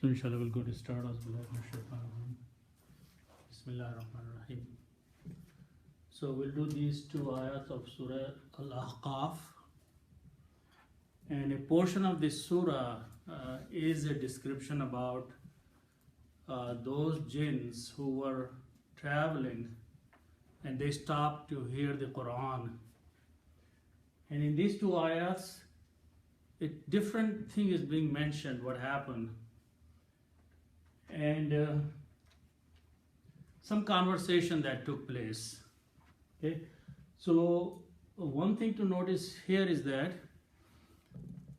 So inshallah we'll go to start. Bismillahirrahmanirrahim. So we'll do these two ayats of Surah Al-Ahqaf. And a portion of this surah is a description about those jinns who were traveling and they stopped to hear the Quran. And in these two ayats, a different thing is being mentioned, what happened. And some conversation that took place. Okay, so one thing to notice here is that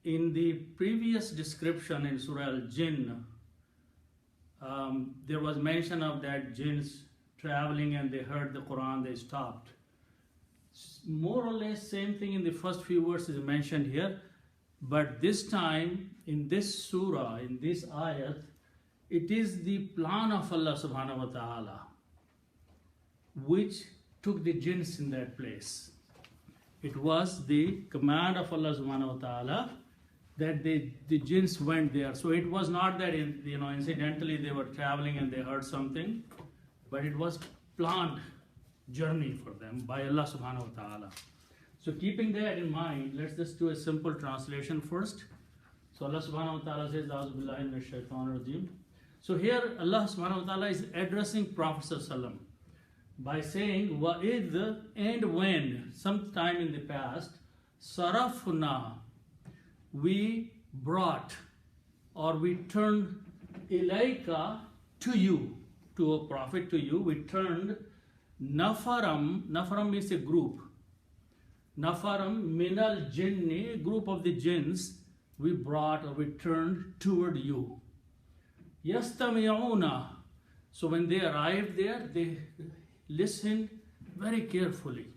in the previous description in Surah Al-Jinn, there was mention of that jinns traveling and they heard the Quran, they stopped. More or less same thing in the first few verses mentioned here, but this time in this surah, in this ayat, it is the plan of Allah subhanahu wa ta'ala which took the jinns in that place. It was the command of Allah subhanahu wa ta'ala that the jinns went there. So it was not that incidentally they were traveling and they heard something, but it was planned journey for them by Allah subhanahu wa ta'ala. So keeping that in mind, let's just do a simple translation first. So Allah subhanahu wa ta'ala says, A'udhu billahi minash shaitanir rajim. So here Allah subhanahu wa ta'ala is addressing Prophet sallallahu by saying, Wa'idh, and when, sometime in the past, sarafna, we brought or we turned ilayka, to you, to a prophet, to you, we turned nafaram means a group, nafaram minal jinni, group of the jinns, we brought or we turned toward you. Yastami'una, so when they arrived there, they listened very carefully.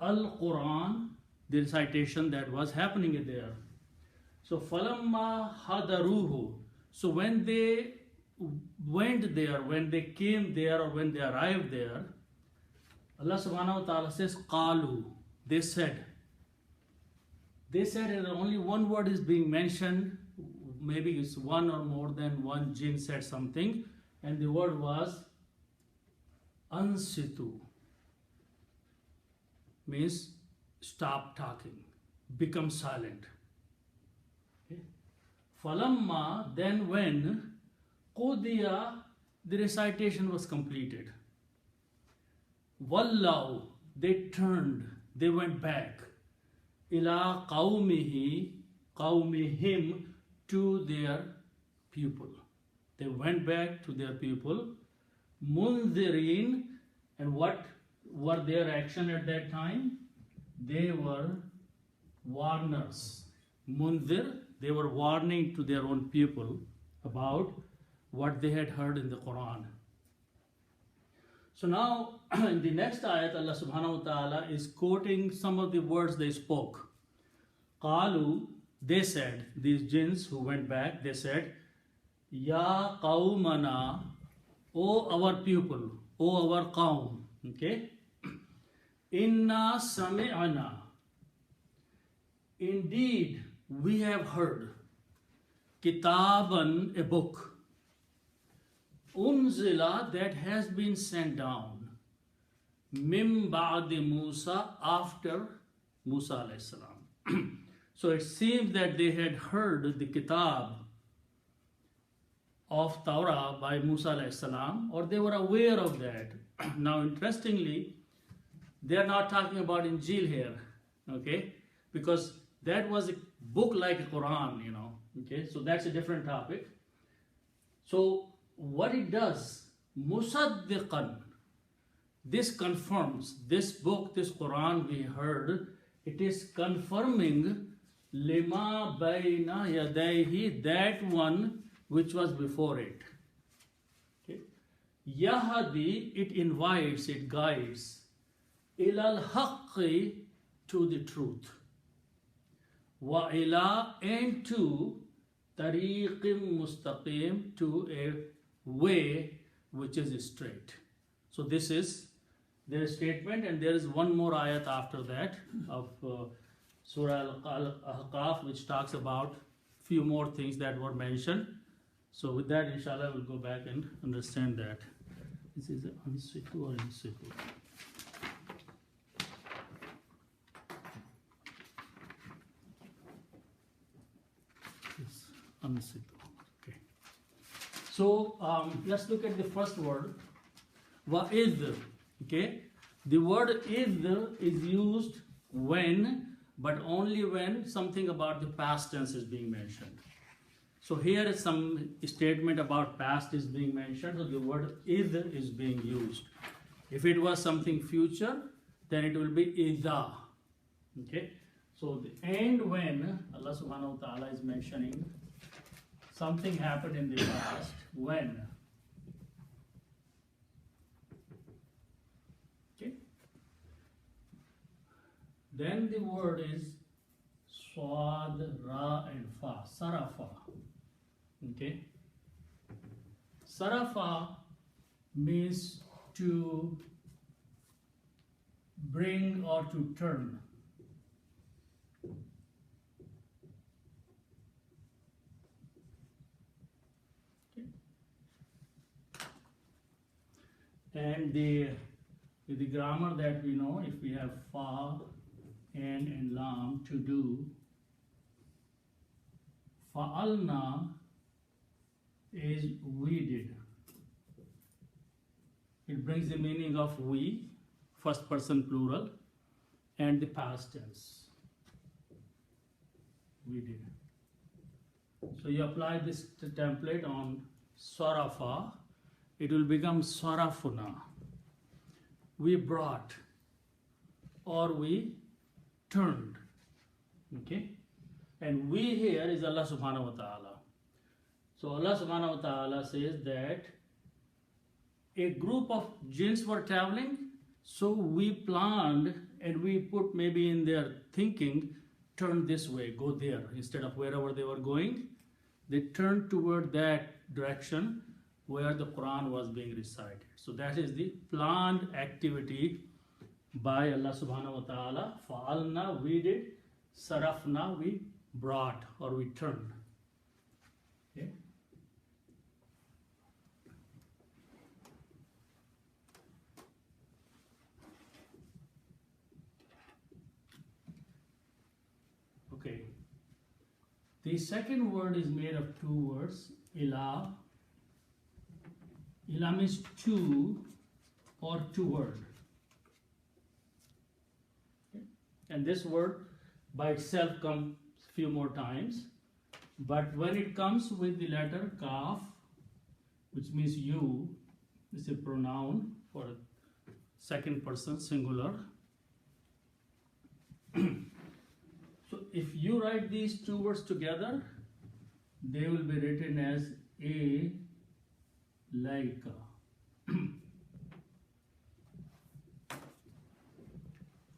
Al-Quran, the recitation that was happening there. So falamma hadaruhu, so when they went there, when they came there or when they arrived there, Allah subhanahu wa ta'ala says qalu, they said, and only one word is being mentioned, maybe it's one or more than one jinn said something, and the word was ansitu, means stop talking, become silent. Okay. Falamma, then when qudiya, the recitation was completed. Wallahu, they turned, they went back. Ila qawmihim, to their people. They went back to their people. Munzirin, and what were their action at that time? They were warners. Munzir, they were warning to their own people about what they had heard in the Quran. So now, in the next ayat, Allah subhanahu wa ta'ala is quoting some of the words they spoke. Qalu, they said, these jinns who went back, they said, Ya qawmana, O our people, O our qawm, okay? Inna sami'ana, indeed we have heard, kitaban, a book, unzila, that has been sent down, mim ba'di Musa, after Musa alayhi salam. So it seems that they had heard the kitab of Torah by Musa alayhi salam, or they were aware of that. Now interestingly, they are not talking about Injil here, okay? Because that was a book like a Quran, okay? So that's a different topic. So what it does, Musaddiqan, this confirms, this book, this Quran we heard, it is confirming lima bayna yadayhi, that one which was before it. Okay. Yahadi, it invites, it guides, ilal haqqi, to the truth. Wa ila, and to tariqim mustaqim, to a way which is straight. So this is their statement, and there is one more ayat after that of Surah Al-Ahqaf, which talks about few more things that were mentioned. So with that, inshallah, we'll go back and understand that. This is ansitu or in situ. Yes, ansitu. Okay. So let's look at the first word. Wa'idh. Okay. The word idh is used when, but only when something about the past tense is being mentioned. So here is some statement about past is being mentioned, so the word idh is being used. If it was something future, then it will be idha. Okay? So the and when Allah subhanahu wa ta'ala is mentioning something happened in the past, when. Okay? Then the word is swad, ra and fa, sarafa. Okay? Sarafa means to bring or to turn. Okay? And the grammar that we know, if we have fa, and lam, to do, fa'alna is we did. It brings the meaning of we, first person plural, and the past tense. We did. So you apply this template on sarafa, it will become sarafuna. We brought or we turned. Okay? And we here is Allah subhanahu wa ta'ala. So Allah subhanahu wa ta'ala says that a group of jinns were traveling, so we planned and we put maybe in their thinking, turn this way, go there. Instead of wherever they were going, they turned toward that direction where the Quran was being recited. So that is the planned activity by Allah subhanahu wa ta'ala. Fa'alna, we did. Sarafna, we brought or we turned. Okay? Okay. The second word is made of two words, ila. Ila means two or toward. Okay. And this word by itself comes few more times, but when it comes with the letter kaf, which means you, this is a pronoun for second person singular. So if you write these two words together, they will be written as a laika.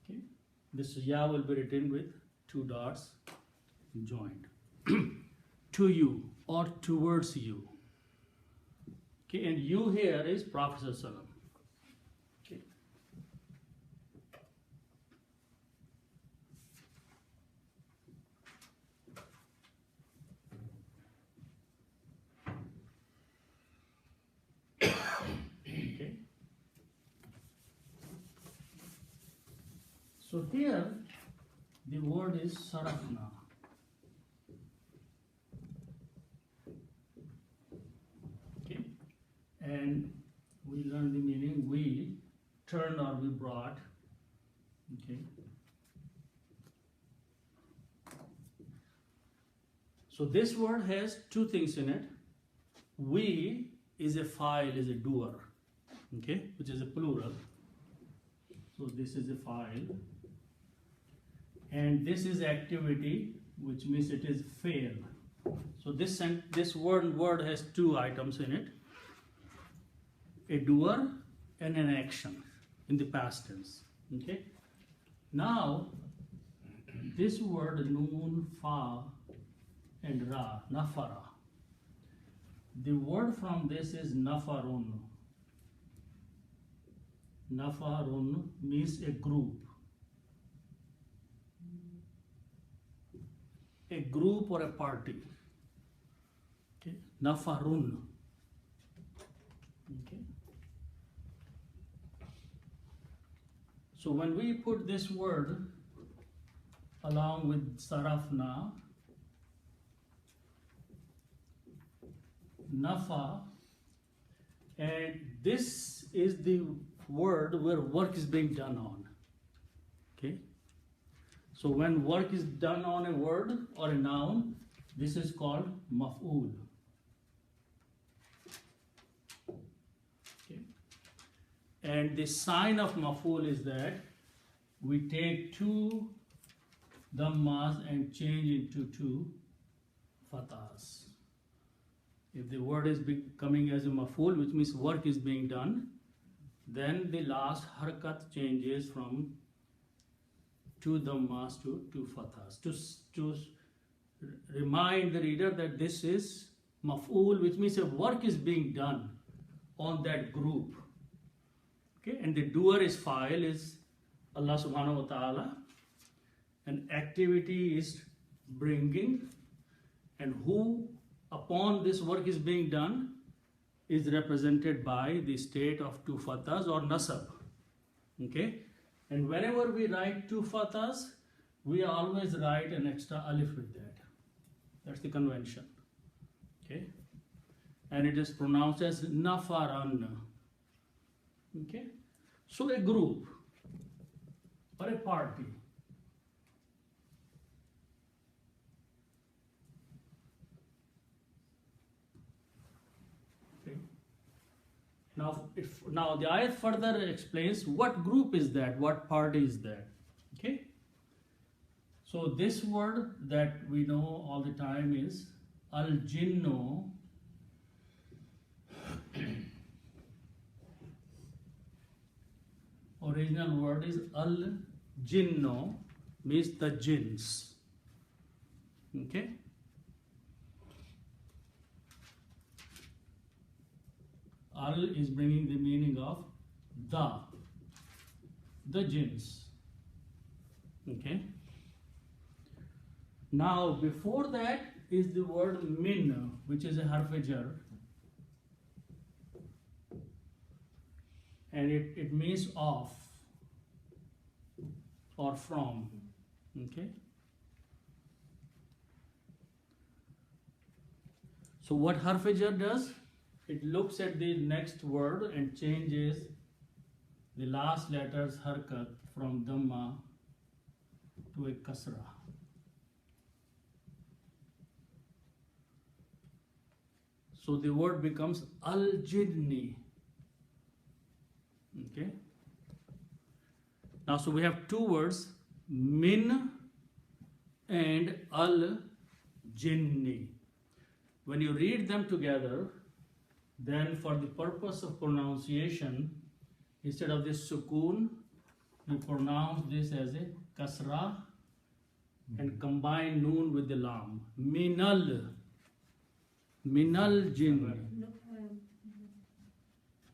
Okay. This ya will be written with two dots joined. To you or towards you. Okay, and you here is Prophet ﷺ. Okay. Okay. So here the word is sarafna. Okay. And we learn the meaning, we turned or we brought. Okay. So this word has two things in it. We is a file, is a doer. Okay, which is a plural. So this is a file. And this is activity, which means it is fail. So this word has two items in it. A doer and an action in the past tense. Okay. Now, this word noon, fa, and ra, nafara. The word from this is nafarun. Nafarun means a group. A group or a party. Okay. nafarun. Okay. So when we put this word along with sarafna, nafa, and this is the word where work is being done on. Okay. So when work is done on a word or a noun, this is called maf'ul. Okay. And the sign of maf'ul is that we take two dhammas and change into two fathahs. If the word is coming as a maf'ul, which means work is being done, then the last harkat changes from two dhammas to two fathahs. To remind the reader that this is maf'ul, which means a work is being done on that group. Okay, and the doer is fa'il, is Allah subhanahu wa ta'ala, and activity is bringing, and who upon this work is being done is represented by the state of two fathahs or nasab. Okay, and whenever we write two fathahs, we always write an extra alif with that. That's the convention. Okay, and it is pronounced as nafaran. Okay, so a group or a party. Okay. Now the ayat further explains what group is that, what party is that. Okay. So this word that we know all the time is al-jinnu. Original word is al-jinnu, means the jinns. Okay. Al is bringing the meaning of the jinns. Okay. Now before that is the word min, which is a harf-e-jar, and it means of or from. Okay. So what harf-e-jar does? It looks at the next word and changes the last letter's harkat from dhamma to a kasra. So the word becomes al-jinni. Okay. Now, so we have two words, min and al-jinni. When you read them together, then for the purpose of pronunciation, instead of this sukoon, you pronounce this as a kasra and combine noon with the lam. Minal jinni.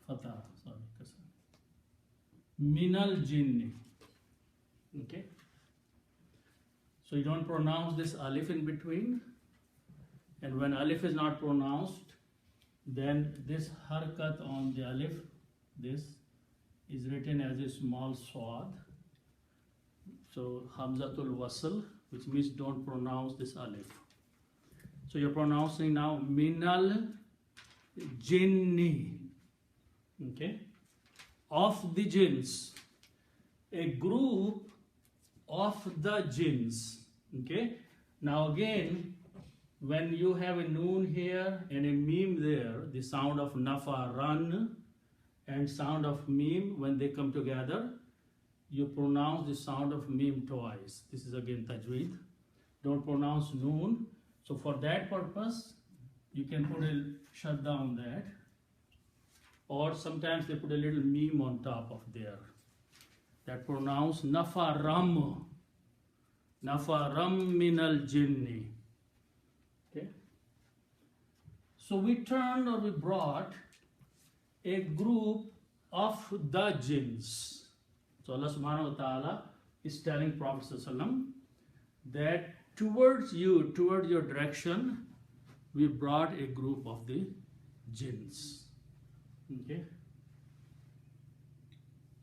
Fatah, sorry, kasra. Minal jinni. Okay. So you don't pronounce this alif in between, and when alif is not pronounced, then this harkat on the alif, this is written as a small swad. So hamzatul wasl, which means don't pronounce this alif. So you're pronouncing now minal jinni. Okay, of the jinns, a group of the jinns. Okay, now again, when you have a noon here and a meme there, the sound of nafaran and sound of meme, when they come together, you pronounce the sound of meme twice. This is again tajweed. Don't pronounce noon. So for that purpose, you can put a shadda on that. Or sometimes they put a little meme on top of there. That pronounce nafaram. Nafaram minal jinni. Okay. So we turned or we brought a group of the jinns. So Allah subhanahu wa ta'ala is telling Prophet sallallahu alaihi wasallam that towards you, toward your direction, we brought a group of the jinns. Okay?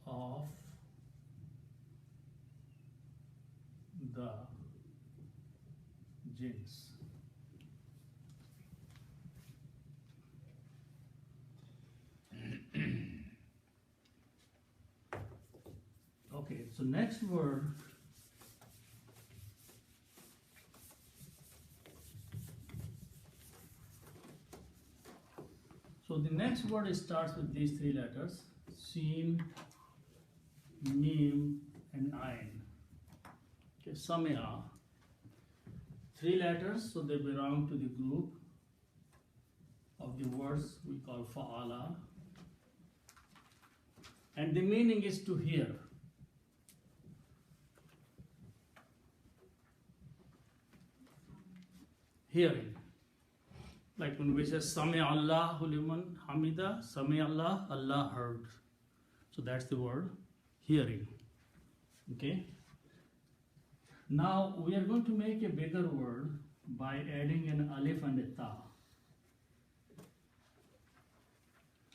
Of the jinns. Okay, so next word. So the next word starts with these three letters: Seen, Mim, and Ain. Okay, Samia. Three letters, so they belong to the group of the words we call Fa'ala. And the meaning is to hear. Hearing. Like when we say Sami Allahu liman hamida, Sami Allah, Allah heard. So that's the word hearing. Okay. Now we are going to make a bigger word by adding an alif and a ta.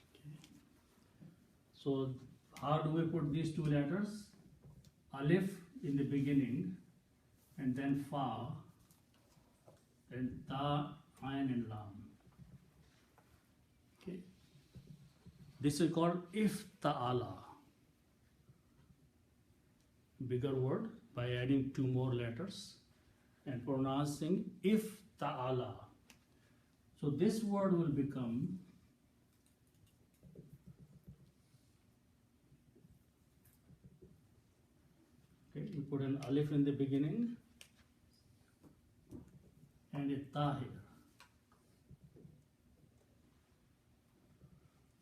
Okay. So how do we put these two letters? Alif in the beginning, and then fa, and ta, ain, and lam. Okay. This is called ifta'ala. Bigger word by adding two more letters and pronouncing ifta'ala. So this word will become okay, you put an alif in the beginning and a ta here.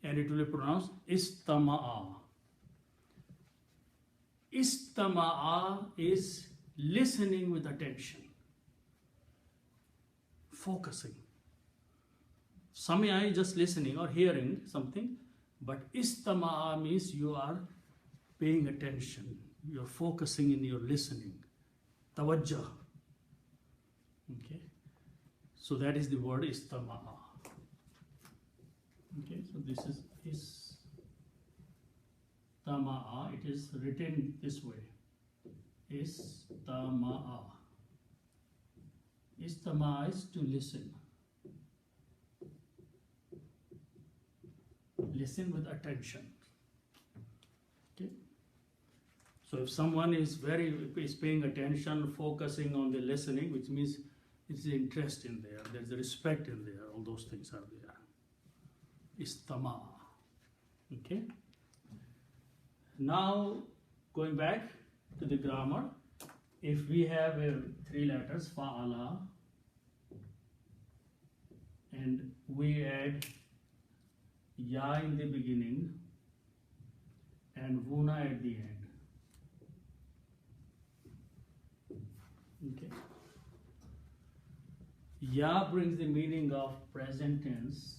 And it will be pronounced istama'a. Istama'a is listening with attention, focusing. Samia is just listening or hearing something, but istama'a means you are paying attention, you are focusing in your listening. Tawajjah. Okay, so that is the word istama'a. Okay, so this is istama'a. It is written this way. Istama'a. Istama'a is to listen. Listen with attention. Okay. So if someone is paying attention, focusing on the listening, which means it's the interest in there, there's the respect in there, all those things are there. Istama. Okay. Now going back to the grammar, if we have three letters fa'ala and we add ya in the beginning and vuna at the end. Okay. Ya brings the meaning of present tense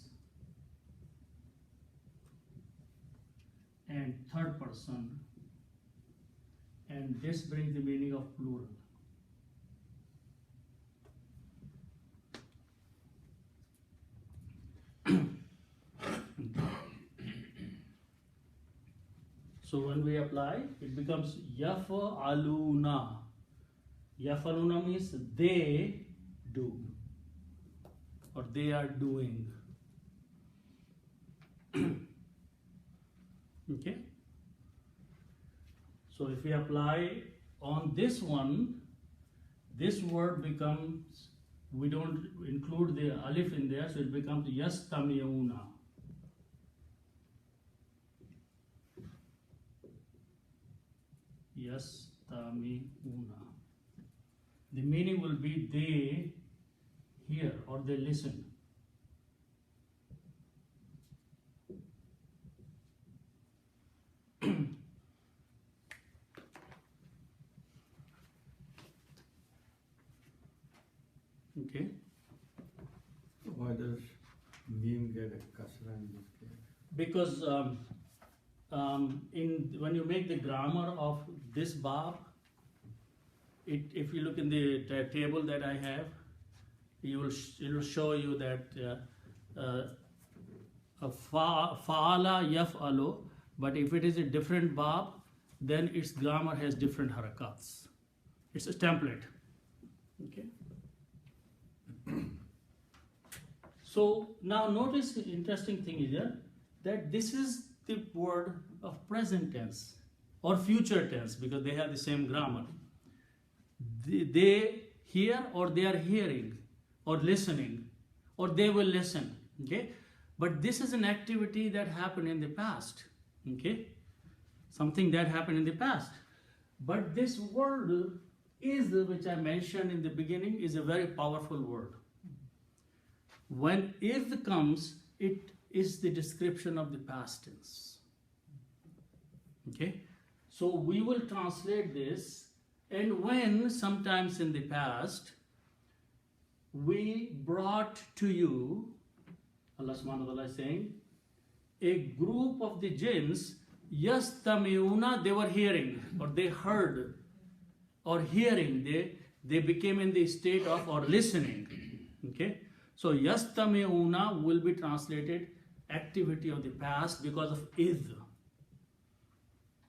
and third person, and this brings the meaning of plural. So when we apply, it becomes yaf'aluna. Yaf'aluna means they do, or they are doing. Okay. So if we apply on this one, this word becomes, we don't include the alif in there, so it becomes yastami'una. Yastami'una. The meaning will be they hear or they listen. Okay. Why does meme get a kasra in this case? Because when you make the grammar of this bab, if you look in the table that I have, it will show you that fa'ala yaf'alu, but if it is a different bab, then its grammar has different harakats. It's a template. Okay. So now notice the interesting thing is here that this is the word of present tense or future tense because they have the same grammar. They hear or they are hearing or listening or they will listen. Okay. But this is an activity that happened in the past. Okay. Something that happened in the past. But this word is, which I mentioned in the beginning, is a very powerful word. When if comes, it is the description of the past tense. Okay. So we will translate this, and when sometimes in the past we brought to you, Allah subhanahu wa ta'ala is saying, a group of the jinns, yastami'una, they were hearing or they heard or hearing, they became in the state of or listening. Okay. So yastami'una will be translated activity of the past because of idh.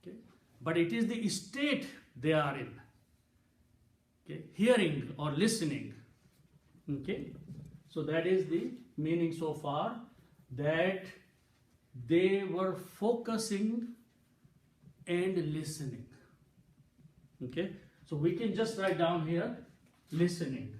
Okay. But it is the state they are in. Okay. Hearing or listening. Okay. So that is the meaning so far, that they were focusing and listening. Okay. So we can just write down here listening.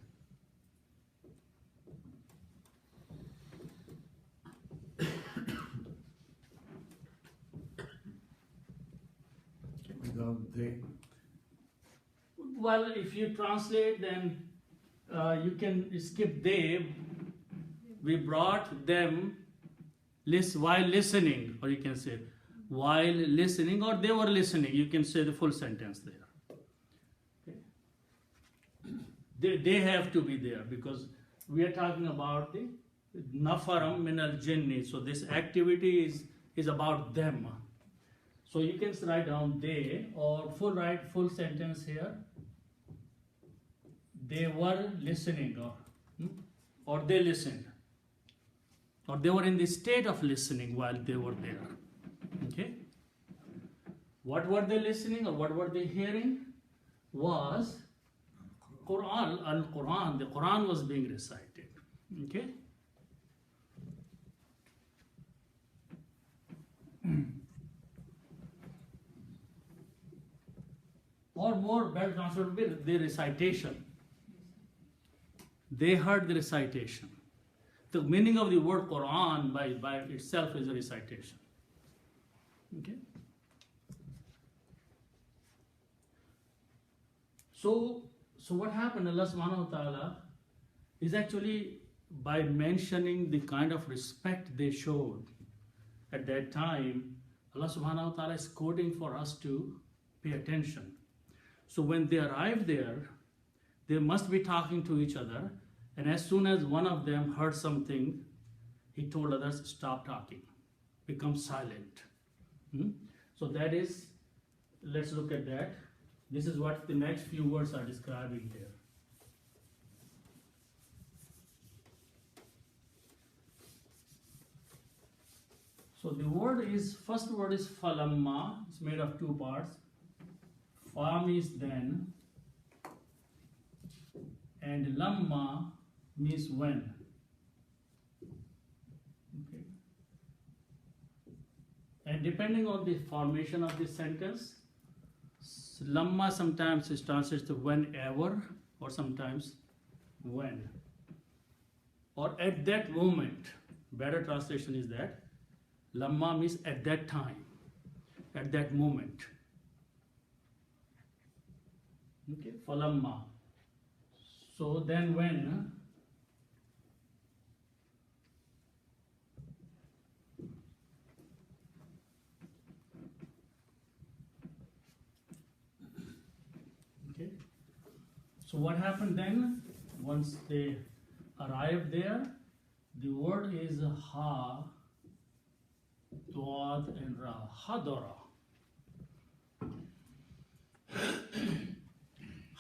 Without they. Well, if you translate, then you can skip they. We brought them while listening, or you can say while listening, or they were listening. You can say the full sentence there. Okay. They have to be there because we are talking about the nafaram min al jinni. So this activity is about them. So you can write down they, or full sentence here. They were listening, or they listened, or they were in the state of listening while they were there. Okay. What were they listening or what were they hearing? Was Quran, Al-Quran. The Quran was being recited. Okay. Or more better translation would be the recitation. They heard the recitation. The meaning of the word Quran by itself is a recitation. Okay. So what happened? Allah subhanahu wa ta'ala is actually, by mentioning the kind of respect they showed at that time, Allah subhanahu wa ta'ala is quoting for us to pay attention. So when they arrived there, they must be talking to each other, and as soon as one of them heard something, he told others, stop talking, become silent. So that is, let's look at that. This is what the next few words are describing here. So the first word is falamma. It's made of two parts. Fa means then, and lamma means when. Okay. And depending on the formation of this sentence, lamma sometimes is translated to whenever, or sometimes when, or at that moment. Better translation is that lamma means at that time, at that moment. Okay, falamma. So then when, okay. So what happened then? Once they arrived there, the word is ha, dwad, and ra. Hadara.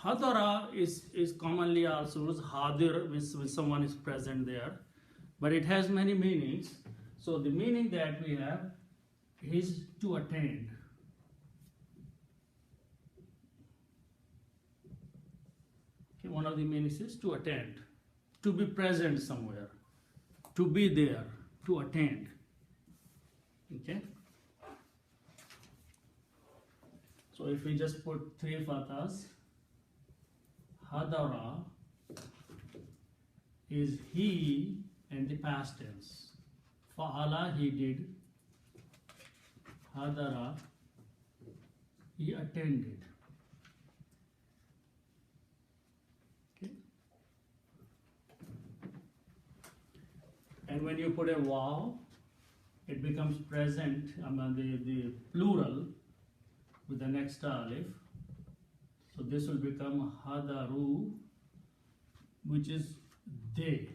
Hadara is commonly also used hadir when someone is present there, but it has many meanings. So the meaning that we have is to attend. Okay, one of the meanings is to attend, to be present somewhere, to be there, to attend. Okay. So if we just put three fathas, hadara is he and the past tense. Fa'ala, he did. Hadara, he attended. Okay. And when you put a waw, it becomes present, the plural with the next alif. So this will become hadaru, which is they.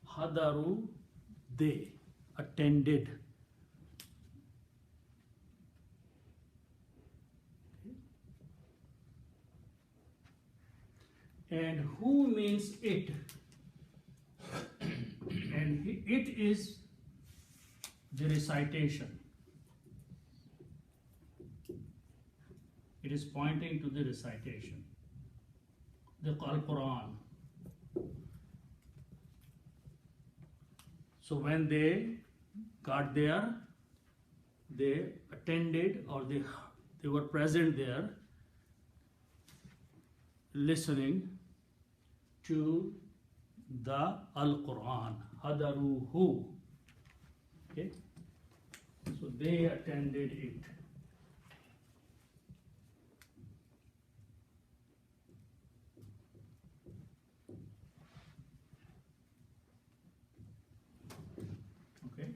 Hadaru, they attended. And who means it? And it is the recitation. It is pointing to the recitation, the Quran. So when they got there, they attended, or they were present there, listening to the Al-Quran. Hadaruhu. Okay? So they attended it. Okay?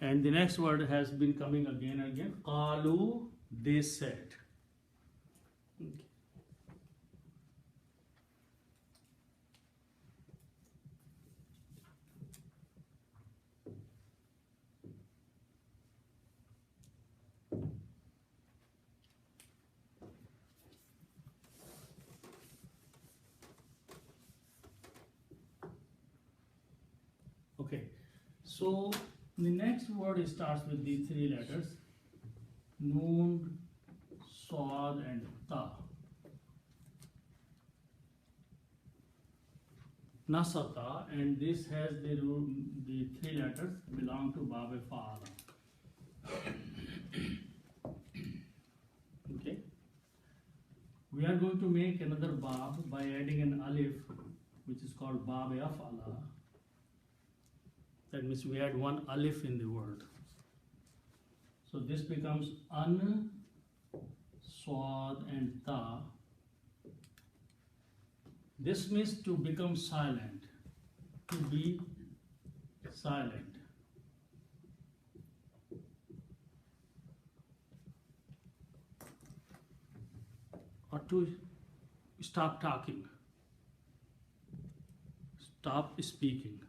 And the next word has been coming again and again. Qalu, they said. Okay. Okay, so the next word starts with the three letters, Noon, Sod, and Ta. Nasata, and this has the three letters belong to Bab Fa'ala. Okay, we are going to make another Bab by adding an Alif, which is called Bab Af'ala. That means we add one alif in the word. So this becomes an, swad, and ta. This means to become silent, to be silent. Or to stop talking, stop speaking.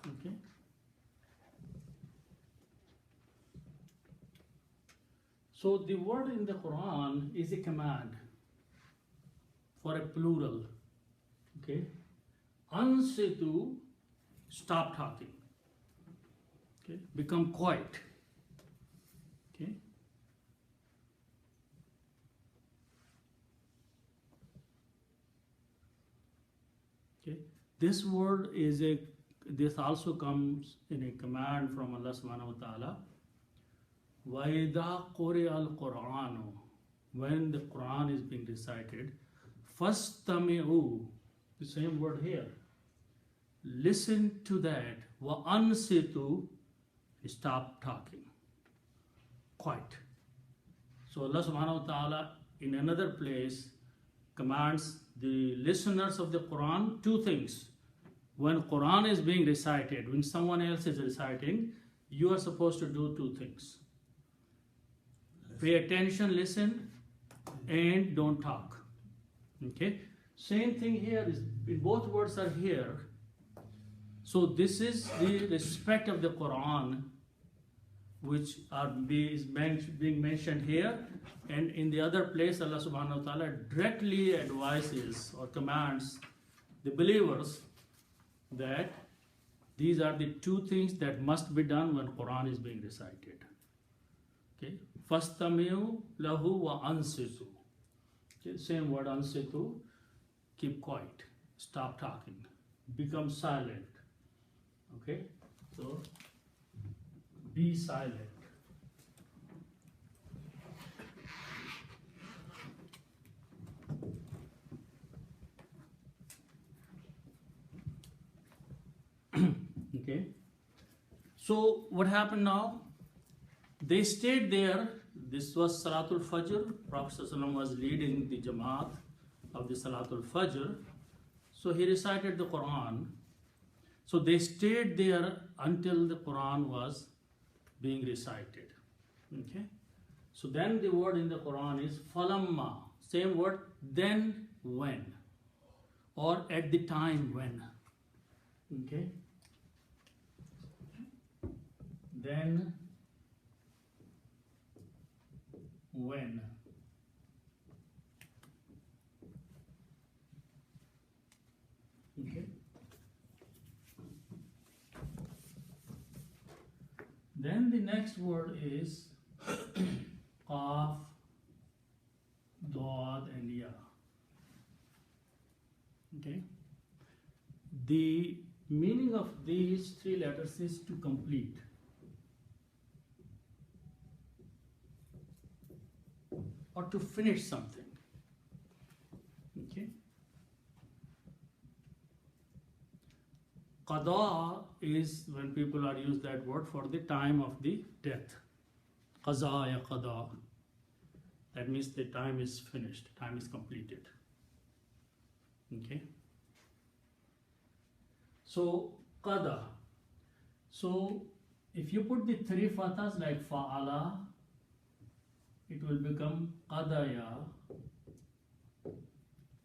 Okay. So the word in the Quran is a command for a plural. Okay. Ansitu, stop talking. Okay. Become quiet. Okay. Okay. This word is this also comes in a command from Allah subhanahu wa ta'ala. وَإِذَا قُرِئَ الْقُرْآنُ, when the Quran is being recited, فَاسْتَمِعُوا, the same word here. Listen to that. وَأَنْصِتُوا, stop talking. Quiet. So Allah subhanahu wa ta'ala in another place commands the listeners of the Quran two things. When Quran is being recited, when someone else is reciting, you are supposed to do two things. Pay attention, listen, and don't talk. Okay? Same thing here is both words are here. So this is the respect of the Quran, which is being mentioned here, and in the other place Allah subhanahu wa ta'ala directly advises or commands the believers that these are the two things that must be done when Quran is being recited. Okay, fastamiu lahu wa ansitu. Okay, same word ansitu, keep quiet, stop talking, become silent. Okay, so be silent. Okay, so what happened now? They stayed there. This was Salatul Fajr. Prophet ﷺ was leading the Jamaat of the Salatul Fajr. So he recited the Quran. So they stayed there until the Quran was being recited. Okay. So then the word in the Quran is falamma. Same word, then when. Or at the time when. Okay. Then when. Okay. Then the next word is Qaf, Dad, and Ya. Okay. The meaning of these three letters is to complete. Or to finish something. Okay. Qada is when people are used that word for the time of the death. Qaza ya qada. That means the time is finished, time is completed. Okay. So qada. So if you put the three fathas like fa'ala, it will become qadaya.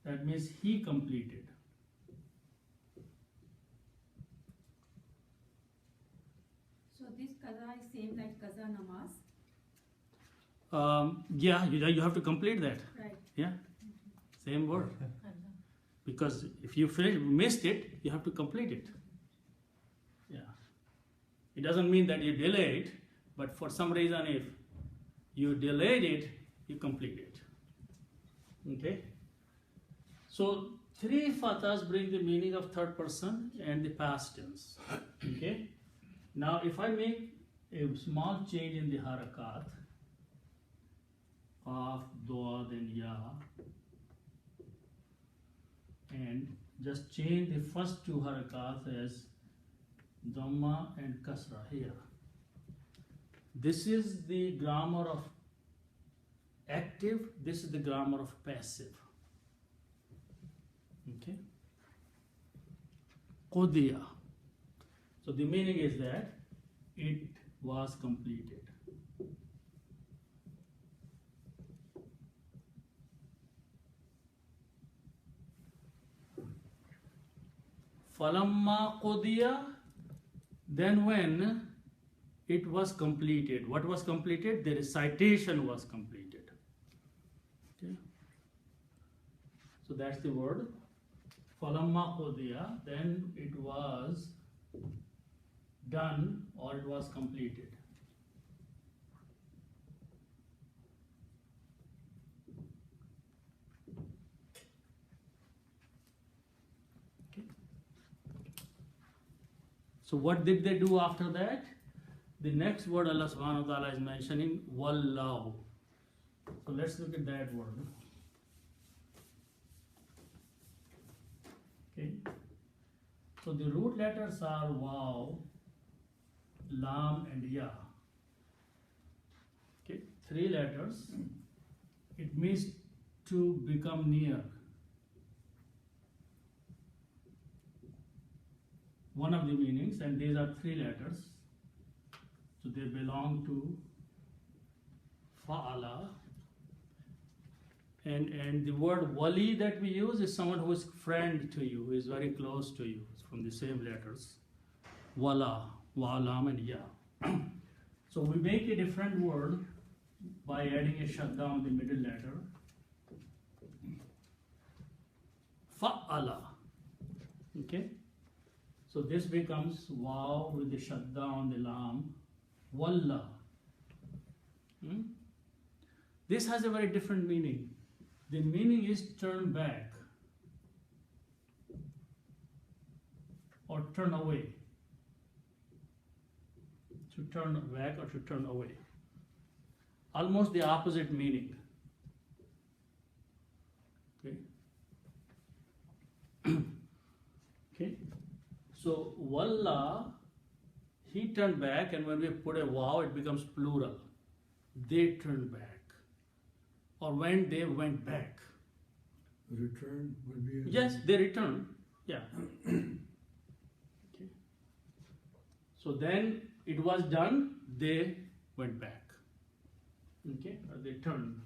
That means he completed. So this qaza is same like qaza namaz, Yeah, you have to complete that. right? Yeah, same word. Because if you missed it, you have to complete it. Yeah. It doesn't mean that you delay it, but for some reason, if you delayed it, you complete it. Okay? So, three fathas bring the meaning of third person and the past tense. Okay? Now, if I make a small change in the harakat, Qaf, Dad, and Ya, and just change the first two harakat as Dhamma and Kasra here. This is the grammar of active, this is the grammar of passive. Okay? Qudiya. So the meaning is that it was completed. Falamma qudiya, then when it was completed. What was completed? The recitation was completed. Okay. So that's the word. Falamma qudiya, then it was done or it was completed. Okay. So what did they do after that? The next word Allah subhanahu wa ta'ala is mentioning, Wallahu. So let's look at that word. Okay. So the root letters are Waw, Lam, and Ya. Okay, three letters. It means to become near. One of the meanings, and these are three letters. So they belong to Fa'ala. And the word wali that we use is someone who is friend to you, who is very close to you. It's from the same letters. Wala, walam and ya. So we make a different word by adding a shadda on the middle letter. Fa'ala. Okay? So this becomes waw with the shadda on the lam. Walla. This has a very different meaning. The meaning is turn back or turn away. To turn back or to turn away. Almost the opposite meaning. Okay. Okay. So walla, he turned back, and when we put a waw, it becomes plural. They turned back. Or when they went back. Return will be. Yes, they returned. Yeah. Okay. So then it was done, they went back. Okay, or they turned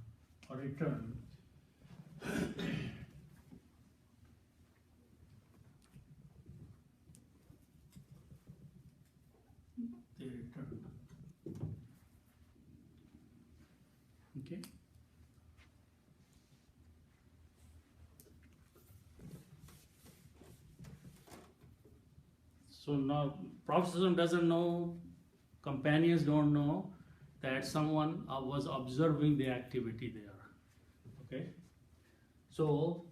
or returned. They returned. Okay. So now Prophet doesn't know, companions don't know that someone was observing the activity there. Okay. So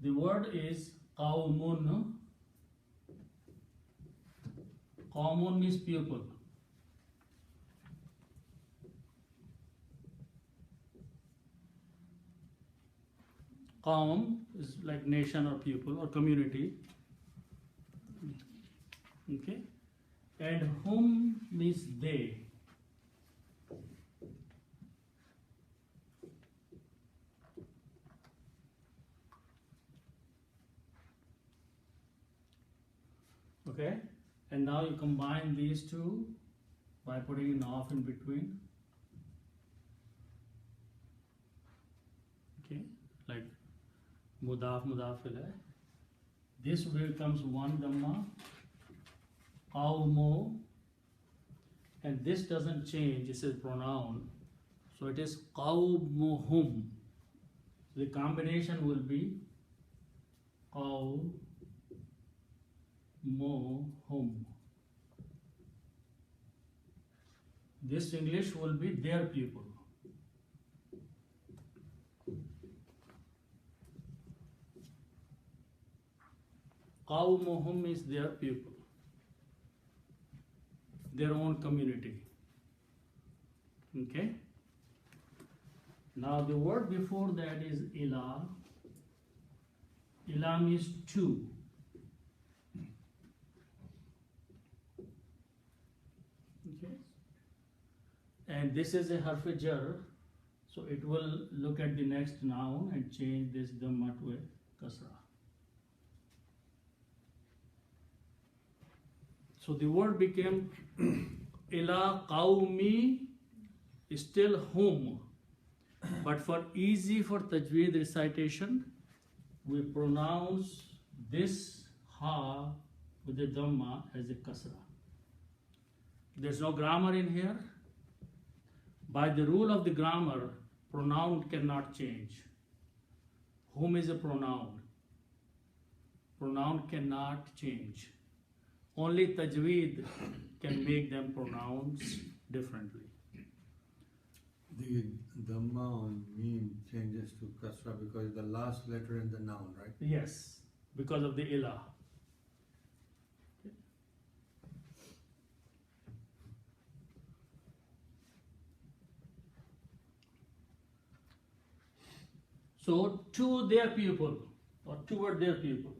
the word is qawmun. Qawmun means people. Qawm is like nation or people or community. Okay, and whom means they. Okay, and now you combine these two by putting an off in between. Okay, like mudaf ilayh. This becomes one dhamma. Qawmu, and this doesn't change, this is pronoun, so it is qawmuhum. The combination will be qawmuhum. This English will be their people. Qawmuhum is their people, their own community. Okay. Now the word before that is ila. Ila means to. Okay. And this is a harf jar, so it will look at the next noun and change this dhamma to a kasra. So the word became ila qawmi, still whom, but for easy for tajweed recitation, we pronounce this ha with the dhamma as a kasra. There's no grammar in here. By the rule of the grammar, pronoun cannot change. Whom is a pronoun. Pronoun cannot change. Only tajweed can make them pronounced differently. The dhamma on meme changes to kasra because the last letter in the noun, right? Yes, because of the ila. So to their people or toward their people.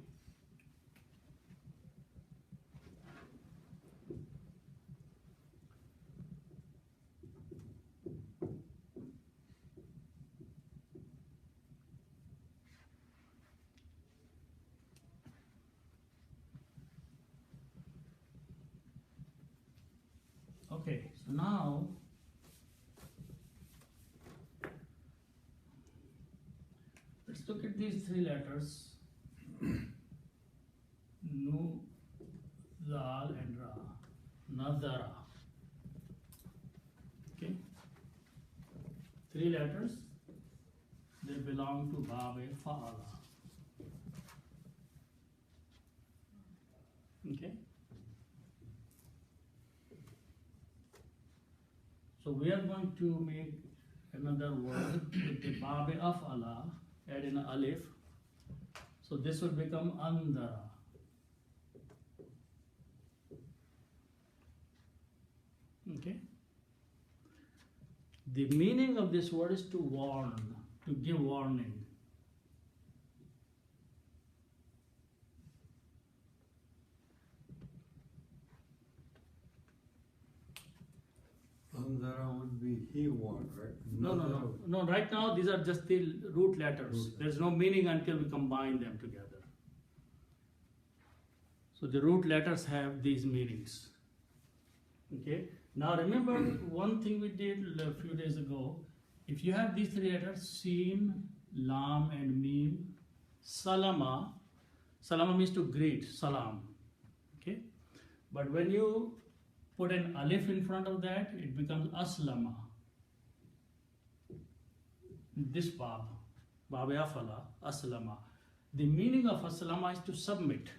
Okay, so now Let's look at these three letters. Nu, Zal and Ra. Nadara. Okay. Three letters. They belong to Babe Fa'ala. Okay. So we are going to make another word with the Babe Af'ala, add in an alif. So this will become Andara. Okay. The meaning of this word is to warn, to give warning. Andhara would be he warned, right? No. Right now, these are just the root letters. There's no meaning until we combine them together. So the root letters have these meanings. Okay. Now remember one thing we did a few days ago. If you have these three letters, Seen, Lam, and Mim, Salama. Salama means to greet, Salam. Okay. But when you put an alif in front of that, it becomes Aslama. This Bab, Babe Afala, Aslama. The meaning of Aslama is to submit.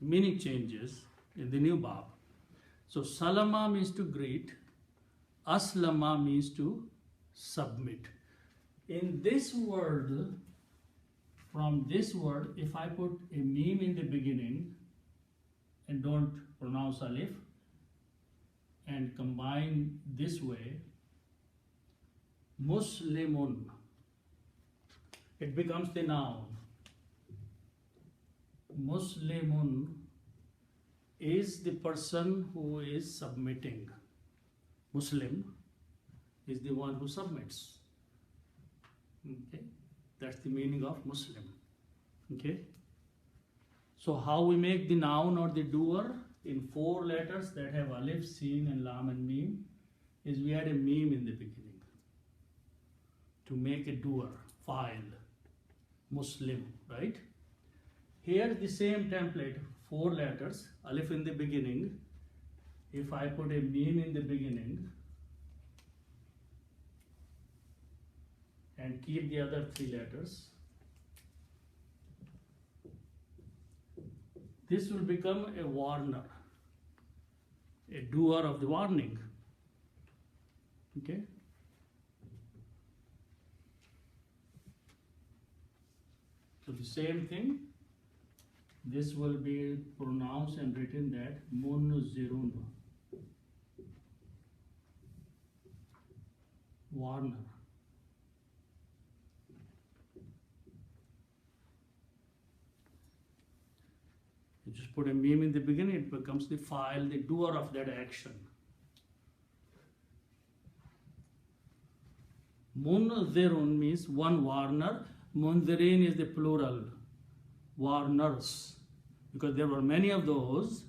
The meaning changes in the new Bab. So Salama means to greet, Aslama means to submit. In this word, from this word, if I put a meme in the beginning and don't pronounce alif and combine this way, Muslimun, it becomes the noun. Muslimun is the person who is submitting. Muslim is the one who submits. Okay, that's the meaning of Muslim. Okay, so how we make the noun or the doer in 4 letters that have alif, seen, and lam and mim is we add a mim in the beginning to make a doer, file, Muslim, right? Here the same template, 4 letters, alif in the beginning. If I put a meme in the beginning and keep the other 3 letters, this will become a warner, a doer of the warning. Okay? So the same thing. This will be pronounced and written that Munzirun, warner. You just put a meme in the beginning, it becomes the file, the doer of that action. Munzirun means one warner. Munzirin is the plural, warners, because there were many of those.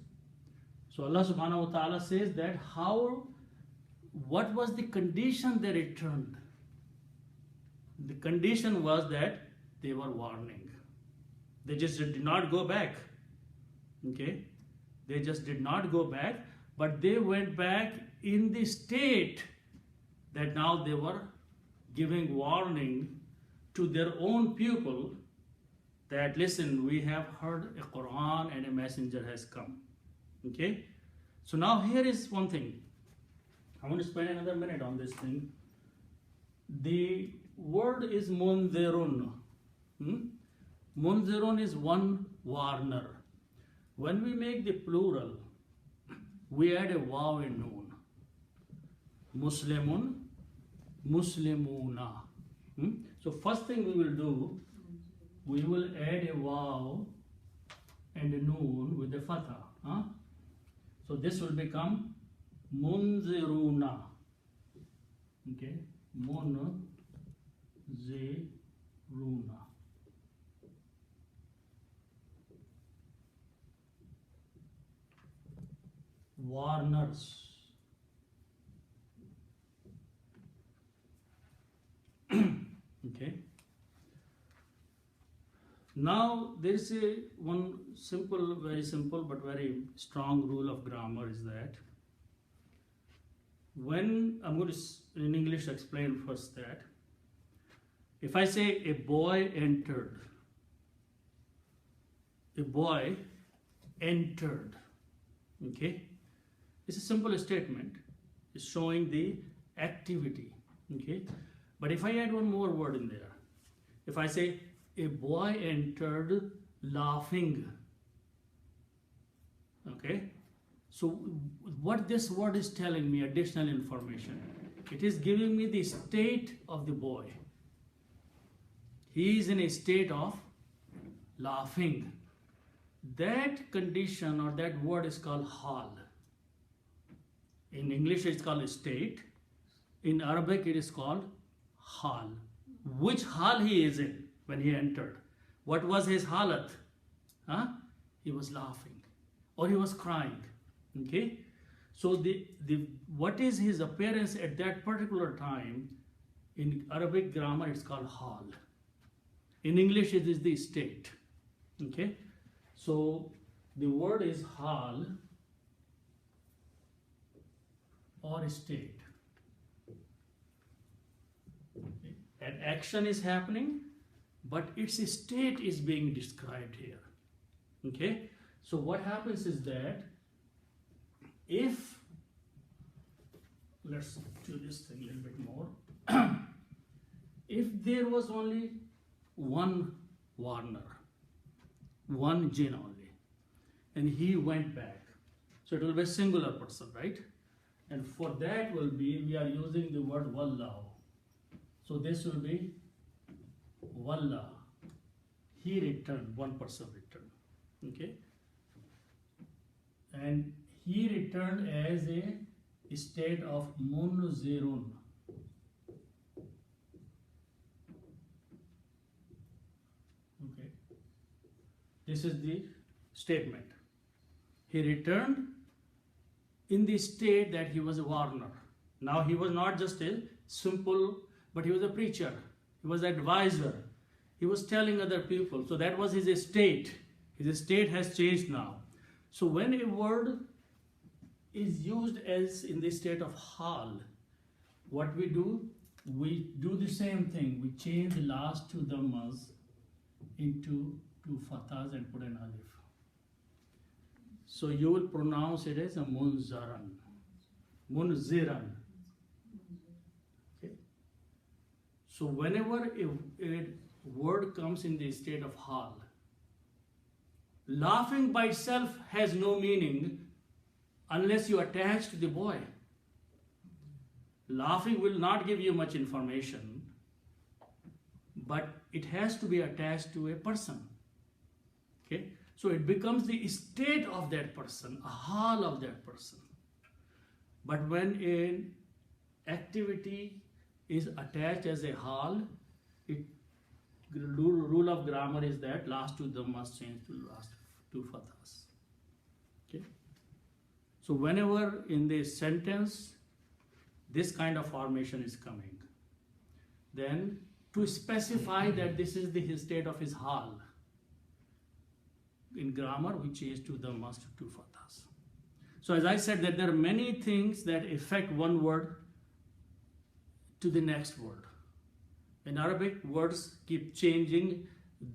So Allah subhanahu wa ta'ala says that what was the condition they returned? The condition was that they were warning. They just did not go back. Okay? They just did not go back, but they went back in the state that now they were giving warning to their own people that, listen, we have heard a Quran and a messenger has come. Okay? So now here is one thing. I want to spend another minute on this thing. The word is Munzirun. Munzirun is one warner. When we make the plural, we add a waw and noon. Muslimun, Muslimuna. So first thing we will do, we will add a waw and a noon with a fatha. So this will become Munziruna. Okay, Munziruna. Warners. Okay. Now there is one simple, very simple but very strong rule of grammar is that when I'm going to in English explain first that if I say a boy entered, a boy entered, okay, it's a simple statement. It's showing the activity, okay. But if I add one more word in there, if I say a boy entered laughing, okay, so what this word is telling me, additional information, it is giving me the state of the boy. He is in a state of laughing. That condition or that word is called hal. In English it's called state. In Arabic it is called hal. Which hal he is in when he entered? What was his halat? He was laughing or he was crying. Okay? So what is his appearance at that particular time? In Arabic grammar it's called hal. In English it is the state. Okay? So the word is hal or state. Okay. An action is happening, but its state is being described here. Okay? So what happens is that if, let's do this thing a little bit more. If there was only one Warner, one jinn only, and he went back, so it will be a singular person, right? And for that will be, we are using the word wallahu. So this will be wallah. He returned, one person returned, okay? And he returned as a state of munzirun. Okay. This is the statement. He returned in the state that he was a warner. Now he was not just a simple, but he was a preacher. He was an advisor. He was telling other people. So that was his state. His state has changed now. So when a word is used as in the state of hal, what we do the same thing. We change the last two dhammas into two fathas and put an alif. So you will pronounce it as a munzaran, munziran. Okay. So whenever a word comes in the state of hal, laughing by itself has no meaning unless you attach to the boy. Laughing will not give you much information, but it has to be attached to a person. Okay? So it becomes the state of that person, a hal of that person. But when an activity is attached as a hal, the rule of grammar is that last two dhammas change to last two fathas. Okay? So whenever in the sentence this kind of formation is coming, then to specify that this is the state of his hal, in grammar we change two dhammas to two fathas. So as I said that there are many things that affect one word to the next word. In Arabic, words keep changing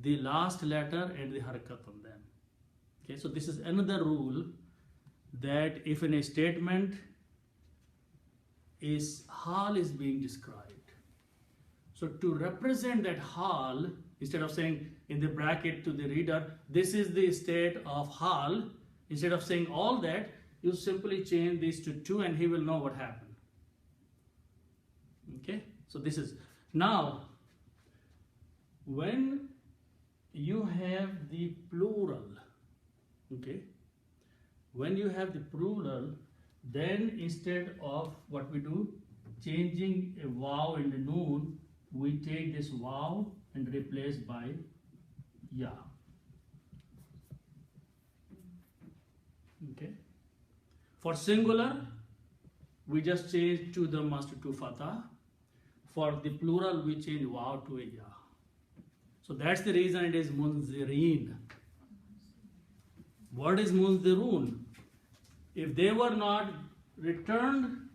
the last letter and the harakat on them. Okay, so this is another rule, that if in a statement is hal is being described, so to represent that hal, instead of saying in the bracket to the reader, this is the state of hal, instead of saying all that, you simply change these to two and he will know what happened. Okay, so this is, now when you have the plural, okay, when you have the plural, then instead of what we do, changing a waw and a noon, we take this waw and replace by ya. Okay. For singular, we just change two dhammas to two fatha. For the plural, we change waw to a ya. So that's the reason it is munzireen. What is munzirun? If they were not returned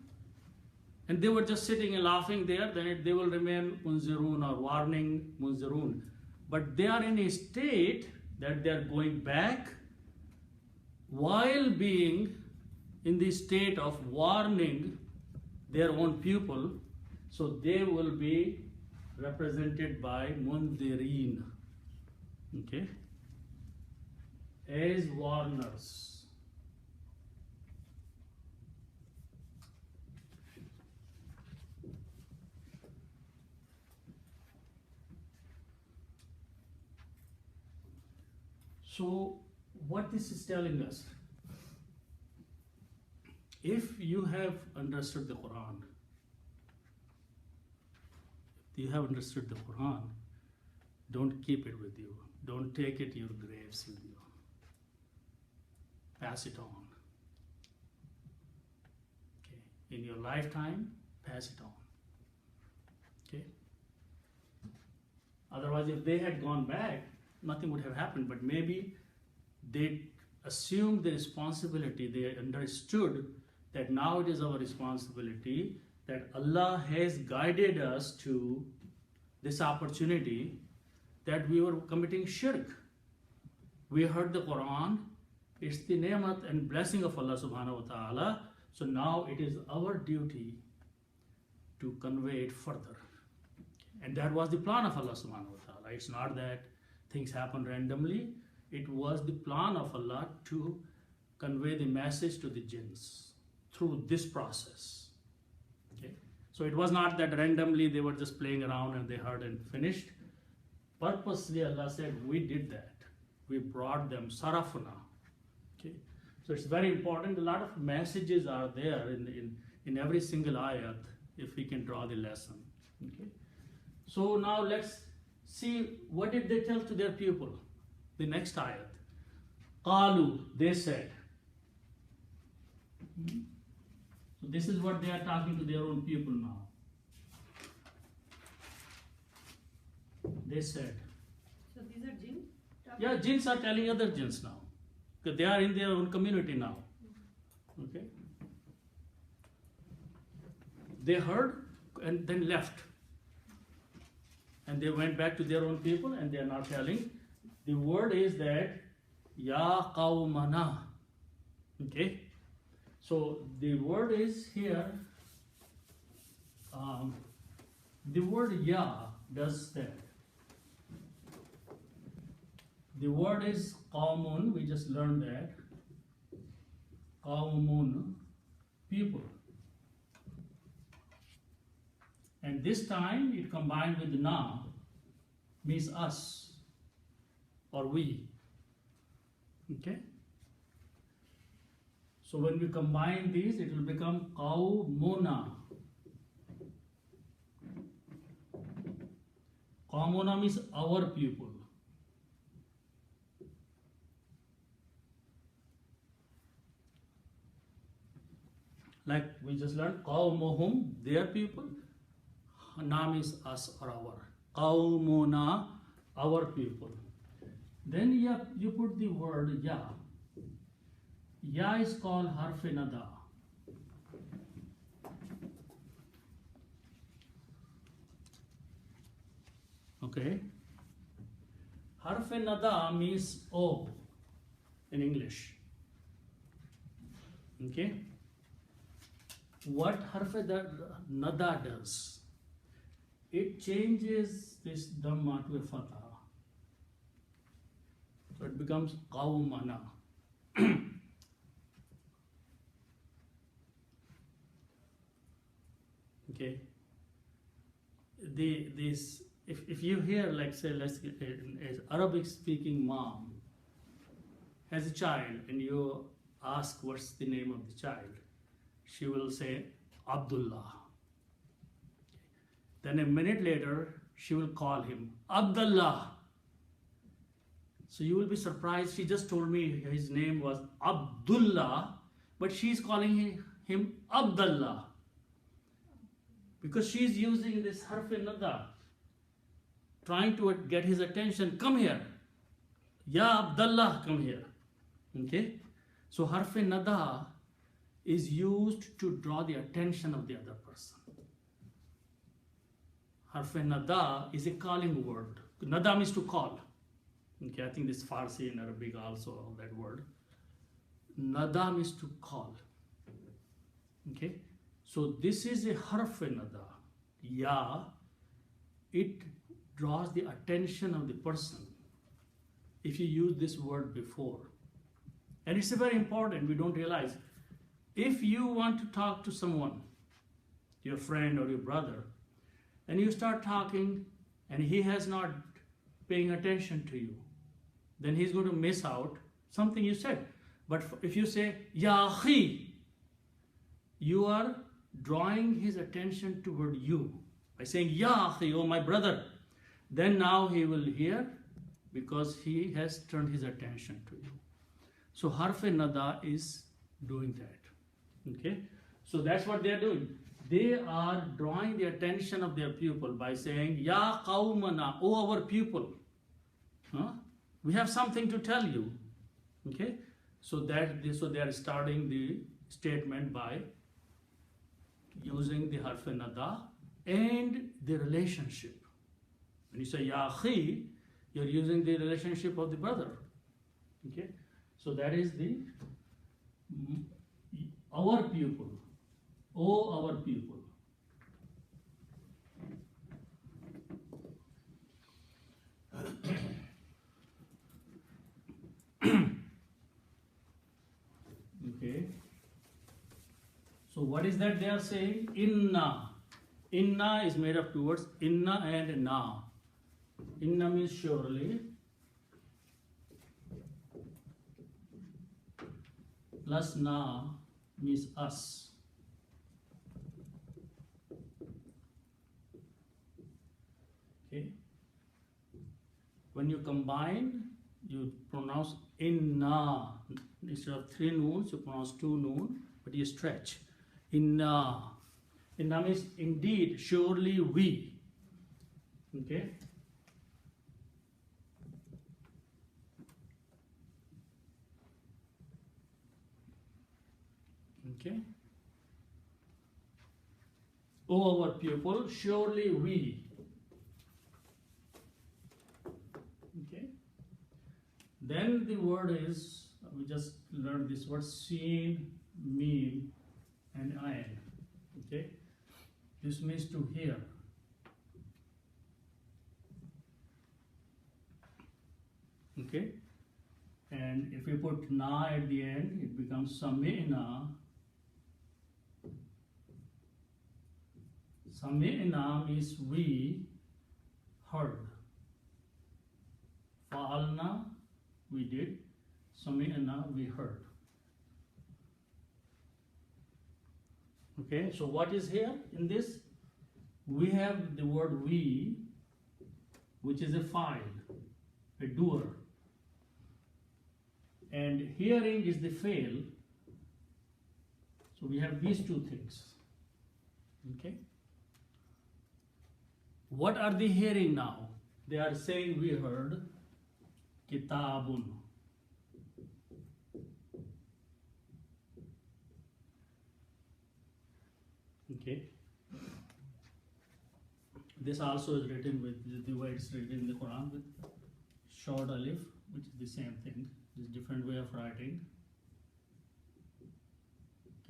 and they were just sitting and laughing there, then they will remain munzirun or warning munzirun. But they are in a state that they are going back while being in the state of warning their own people, so they will be represented by mundireen, okay, as warners. So what this is telling us, if you have understood the Quran, don't keep it with you. Don't take it to your graves with you. Pass it on. Okay. In your lifetime, pass it on. Okay. Otherwise, if they had gone back, nothing would have happened. But maybe they assumed the responsibility. They understood that now it is our responsibility, that Allah has guided us to this opportunity, that we were committing shirk. We heard the Quran, it's the ni'mat and blessing of Allah subhanahu wa ta'ala, so now it is our duty to convey it further. And that was the plan of Allah subhanahu wa ta'ala. It's not that things happen randomly, it was the plan of Allah to convey the message to the jinns through this process. Okay? So it was not that randomly they were just playing around and they heard and finished. Purposely Allah said, we did that. We brought them sarafna. Okay? So it's very important. A lot of messages are there in every single ayat, if we can draw the lesson. Okay? So now let's see, what did they tell to their people? The next ayat. Qalu, they said. So this is what they are talking to their own people now. They said. So these are jinn? Yeah, jinns are telling other jinns now. Because they are in their own community now. Okay? They heard and then left. And they went back to their own people and they are now telling. The word is that Ya qawmana. Okay? So the word is here, the word Ya does that. The word is qawmun, we just learned that. Qawmun, people. And this time it combined with na, means us or we. Okay? So when we combine these, it will become qawmuna. Qawmuna means our people. Like we just learned, qawmuhum, their people. Na means us or our. Qawmuna, our people. Then you put the word ya. Ya is called harf nada. Okay. Harf nada means O in English. Okay. What harf nada does? It changes this dhamma to a fatha. So it becomes qawmana. Okay. If you hear, like say, let's an Arabic speaking mom has a child and you ask what's the name of the child, she will say Abdullah. Then a minute later she will call him Abdullah. So you will be surprised, she just told me his name was Abdullah, but she's calling him Abdullah. Because she is using this harf nada trying to get his attention. Come here. Ya Abdullah, come here. Okay? So harf nada is used to draw the attention of the other person. Harf nada is a calling word. Nada means to call. Okay, I think this Farsi and Arabic also that word. Nada means to call. Okay, so this is a harf nada. Ya, it draws the attention of the person. If you use this word before, and it's very important, we don't realize. If you want to talk to someone, your friend or your brother, and you start talking and he has not paying attention to you, then he's going to miss out something you said. But if you say, Ya akhi, you are drawing his attention toward you by saying, Ya akhi, oh my brother. Then now he will hear because he has turned his attention to you. So harf nada is doing that. Okay? So that's what they are doing. They are drawing the attention of their pupil by saying, Ya qawmana, oh our pupil. Huh? We have something to tell you. Okay? So they are starting the statement by using the harf nada and the relationship. When you say Ya akhi, you're using the relationship of the brother. Okay? So that is the our pupil. Oh, our pupil. Okay. So what is that they are saying? Inna. Inna is made of two words. Inna and na. Inna means surely. Plus na means us. Okay. When you combine, you pronounce inna. Instead of 3 noons, you pronounce 2 noon, but you stretch. Inna. Inna means indeed, surely we. Okay. Okay. O our pupil, surely we. Okay. Then the word is, we just learned this word, seen, meme, and ayn. Okay. This means to hear. Okay. And if we put na at the end, it becomes sami'na. Sami'na means we heard. Fa'alna, we did. Sami'na, we heard. Okay, so what is here in this? We have the word we, which is a fa'il, a doer. And hearing is the fail. So we have these two things. Okay. What are they hearing now? They are saying we heard kitabun. Okay. This also is written with the way it's written in the Quran with short alif, which is the same thing. It's a different way of writing.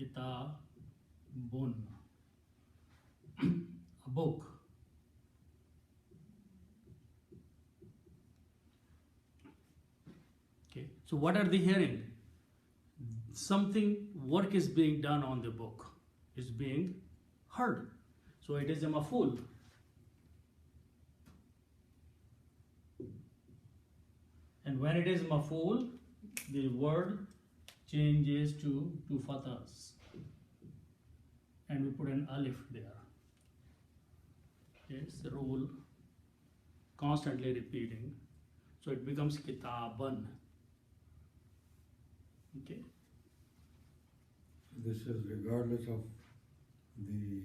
Kitabun. A book. Okay. So what are they hearing? Something, work is being done on the book. Is being heard. So it is a maf'ul. And when it is maf'ul, the word changes to two fathas. And we put an alif there. It's the rule, constantly repeating. So it becomes kitaban. Okay. This is regardless of the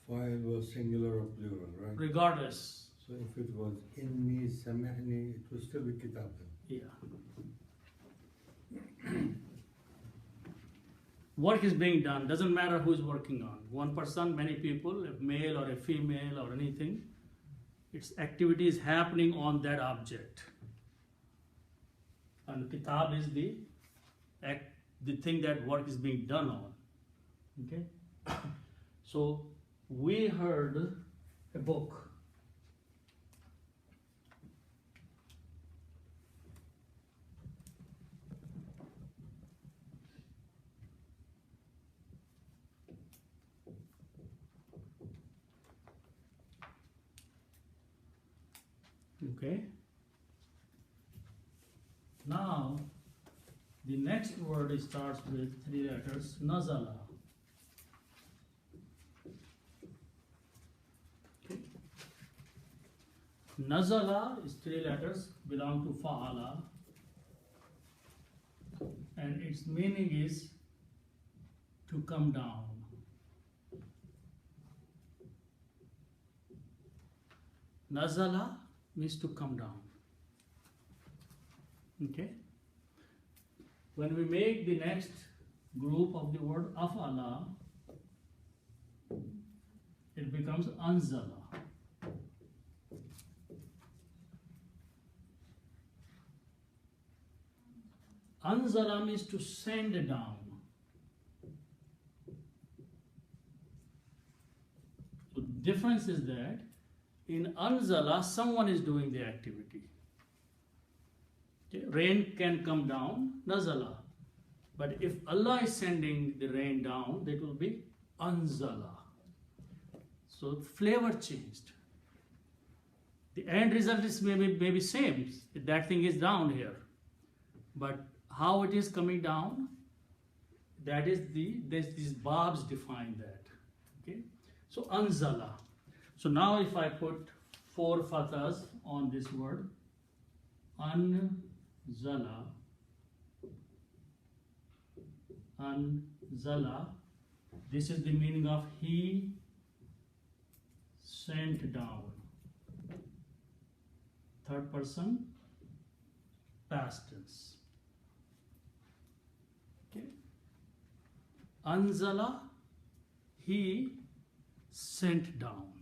fa'il was singular or plural, right? regardless. So if it was inni, samihni, it would still be kitab then. Yeah. Work is being done, doesn't matter who's working on. One person, many people, a male or a female or anything. Its activity is happening on that object. And kitab is the thing that work is being done on. Okay? So we heard a book. Okay. Now, the next word starts with 3 letters, nazala. Okay. Nazala is 3 letters, belong to fa'ala, and its meaning is to come down. Nazala means to come down. Okay? When we make the next group of the word af'ala, it becomes anzala. Anzala means to send down. So the difference is that in anzala, someone is doing the activity. Okay? Rain can come down, nazala. But if Allah is sending the rain down, that will be anzala. So flavor changed. The end result is maybe same. That thing is down here. But how it is coming down, that is these barbs define that. Okay? So anzala. So now if I put 4 fathas on this word, anzala, anzala, this is the meaning of he sent down. 3rd person, past tense. Okay. Anzala, he sent down.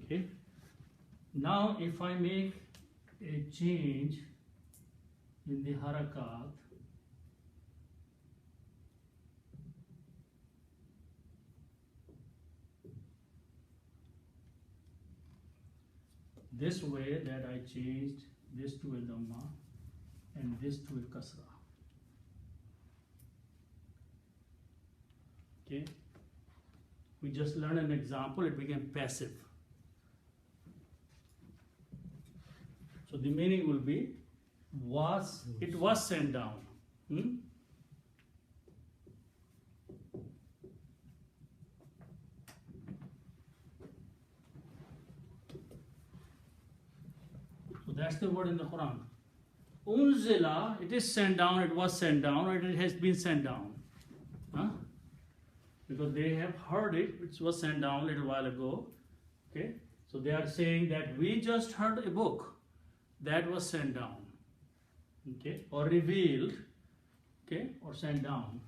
Okay. Now if I make a change in the harakat, this way that I changed this to a dhamma and this to a kasra. Okay. We just learned an example, it became passive. So the meaning will be it was sent down. So that's the word in the Quran. Unzila, it is sent down, it was sent down, or it has been sent down. Huh? Because they have heard it, it was sent down a little while ago. Okay? So they are saying that we just heard a book that was sent down. Okay? Or revealed. Okay? Or sent down.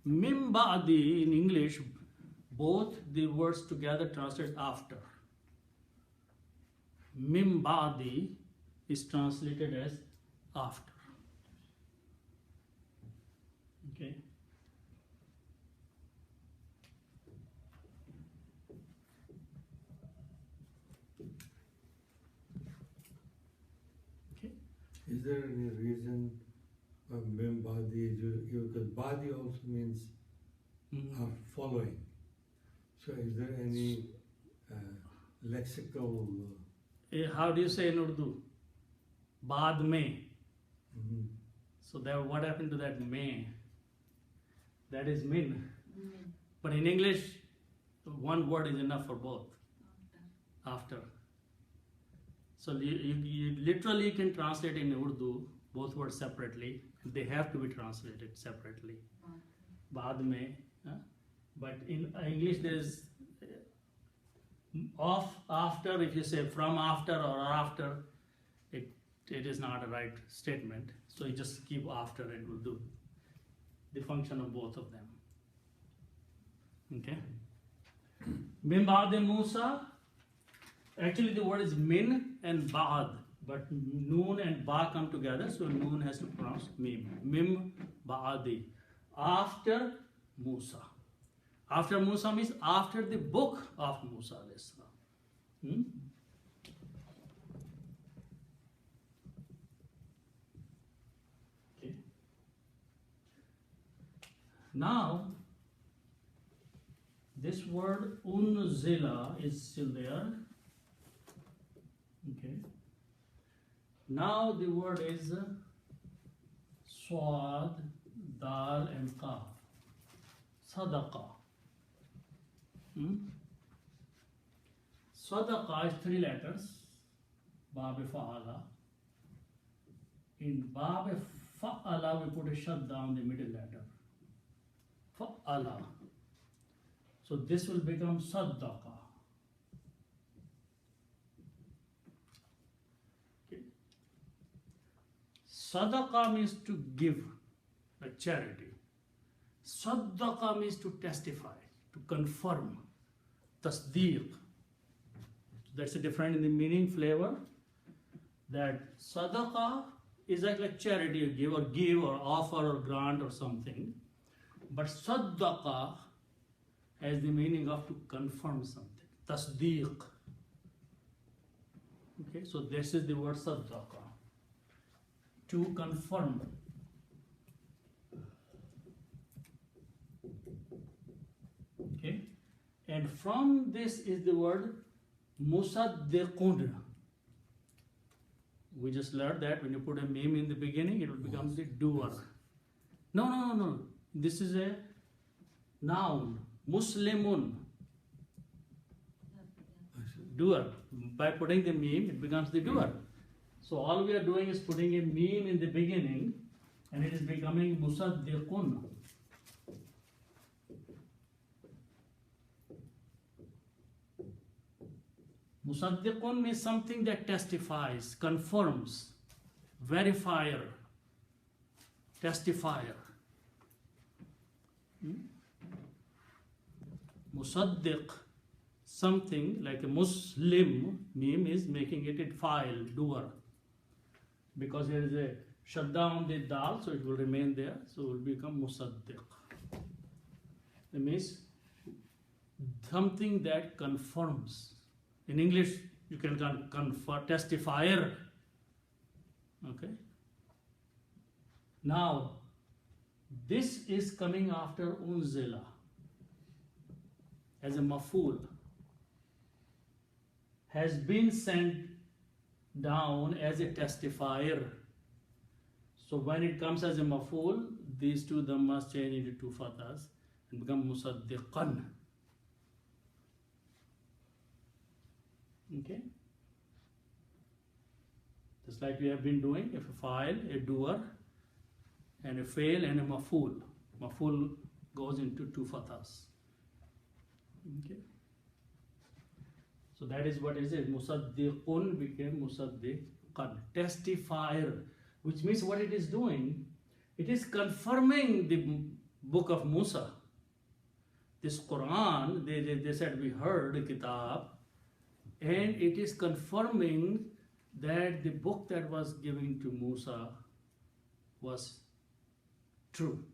Mim ba'di in English, both the words together translate after. Mim ba'di is translated as after. Okay. Okay. Is there any reason mem badi because badi also means following. So is there any lexical How do you say in Urdu? Baad mein. So that what happened to that mein? That is min. But in English, one word is enough for both. after. So you literally can translate in Urdu both words separately. They have to be translated separately. Baad mein, but in English there is off, after. If you say from after or after, it is not a right statement. So you just keep after and will do the function of both of them. Okay. Min ba'd Musa. Actually, the word is min and ba'd, but noon and ba come together, so noon has to pronounce mim. Mim ba'di. After Musa. After Musa means after the book of Musa alayhi salam. Okay. Now, this word unzila is still there. Okay. Now the word is swad, dal, and qaf. Sadaqa. Sadaqa is 3 letters. Bab fa'ala. In Bab fa'ala we put a shadda on the middle letter. Fa'ala. So this will become sadaqa. Okay. Sadaqa means to give, like charity. Sadaqa means to testify, to confirm. Tasdeeq. That's a different in the meaning, flavor. That sadaqa is like charity you give or offer or grant or something. But sadaqa has the meaning of to confirm something. Tasdeeq. Okay, so this is the word sadaqa. To confirm. Okay, and from this is the word musaddiqun. We just learned that when you put a meme in the beginning, it will become the doer. No. This is a noun. Muslimun. Doer. By putting the meme, it becomes the doer. So all we are doing is putting a meme in the beginning, and it is becoming musaddiqun. Musaddiqun means something that testifies, confirms, verifier, testifier. Musaddiq, something like a Muslim, meme is making it a file, doer. Because there is a shadda on the dal, so it will remain there, so it will become Musaddiq. It means something that confirms. In English, you can confer testifier. Okay. Now, this is coming after unzila as a maf'ul. Has been sent down as a testifier. So when it comes as a maf'ul, these two dhammas change into 2 fathas and become musaddiqan. Okay, just like we have been doing, if a file, a doer, and a fail and a maf'ul. Maf'ul goes into 2 fathas. Okay, so that is what is it. Musaddiqun became musaddiqan, testifier, which means what it is doing, it is confirming the book of Musa. This Quran, they said we heard the kitab. And it is confirming that the book that was given to Musa was true.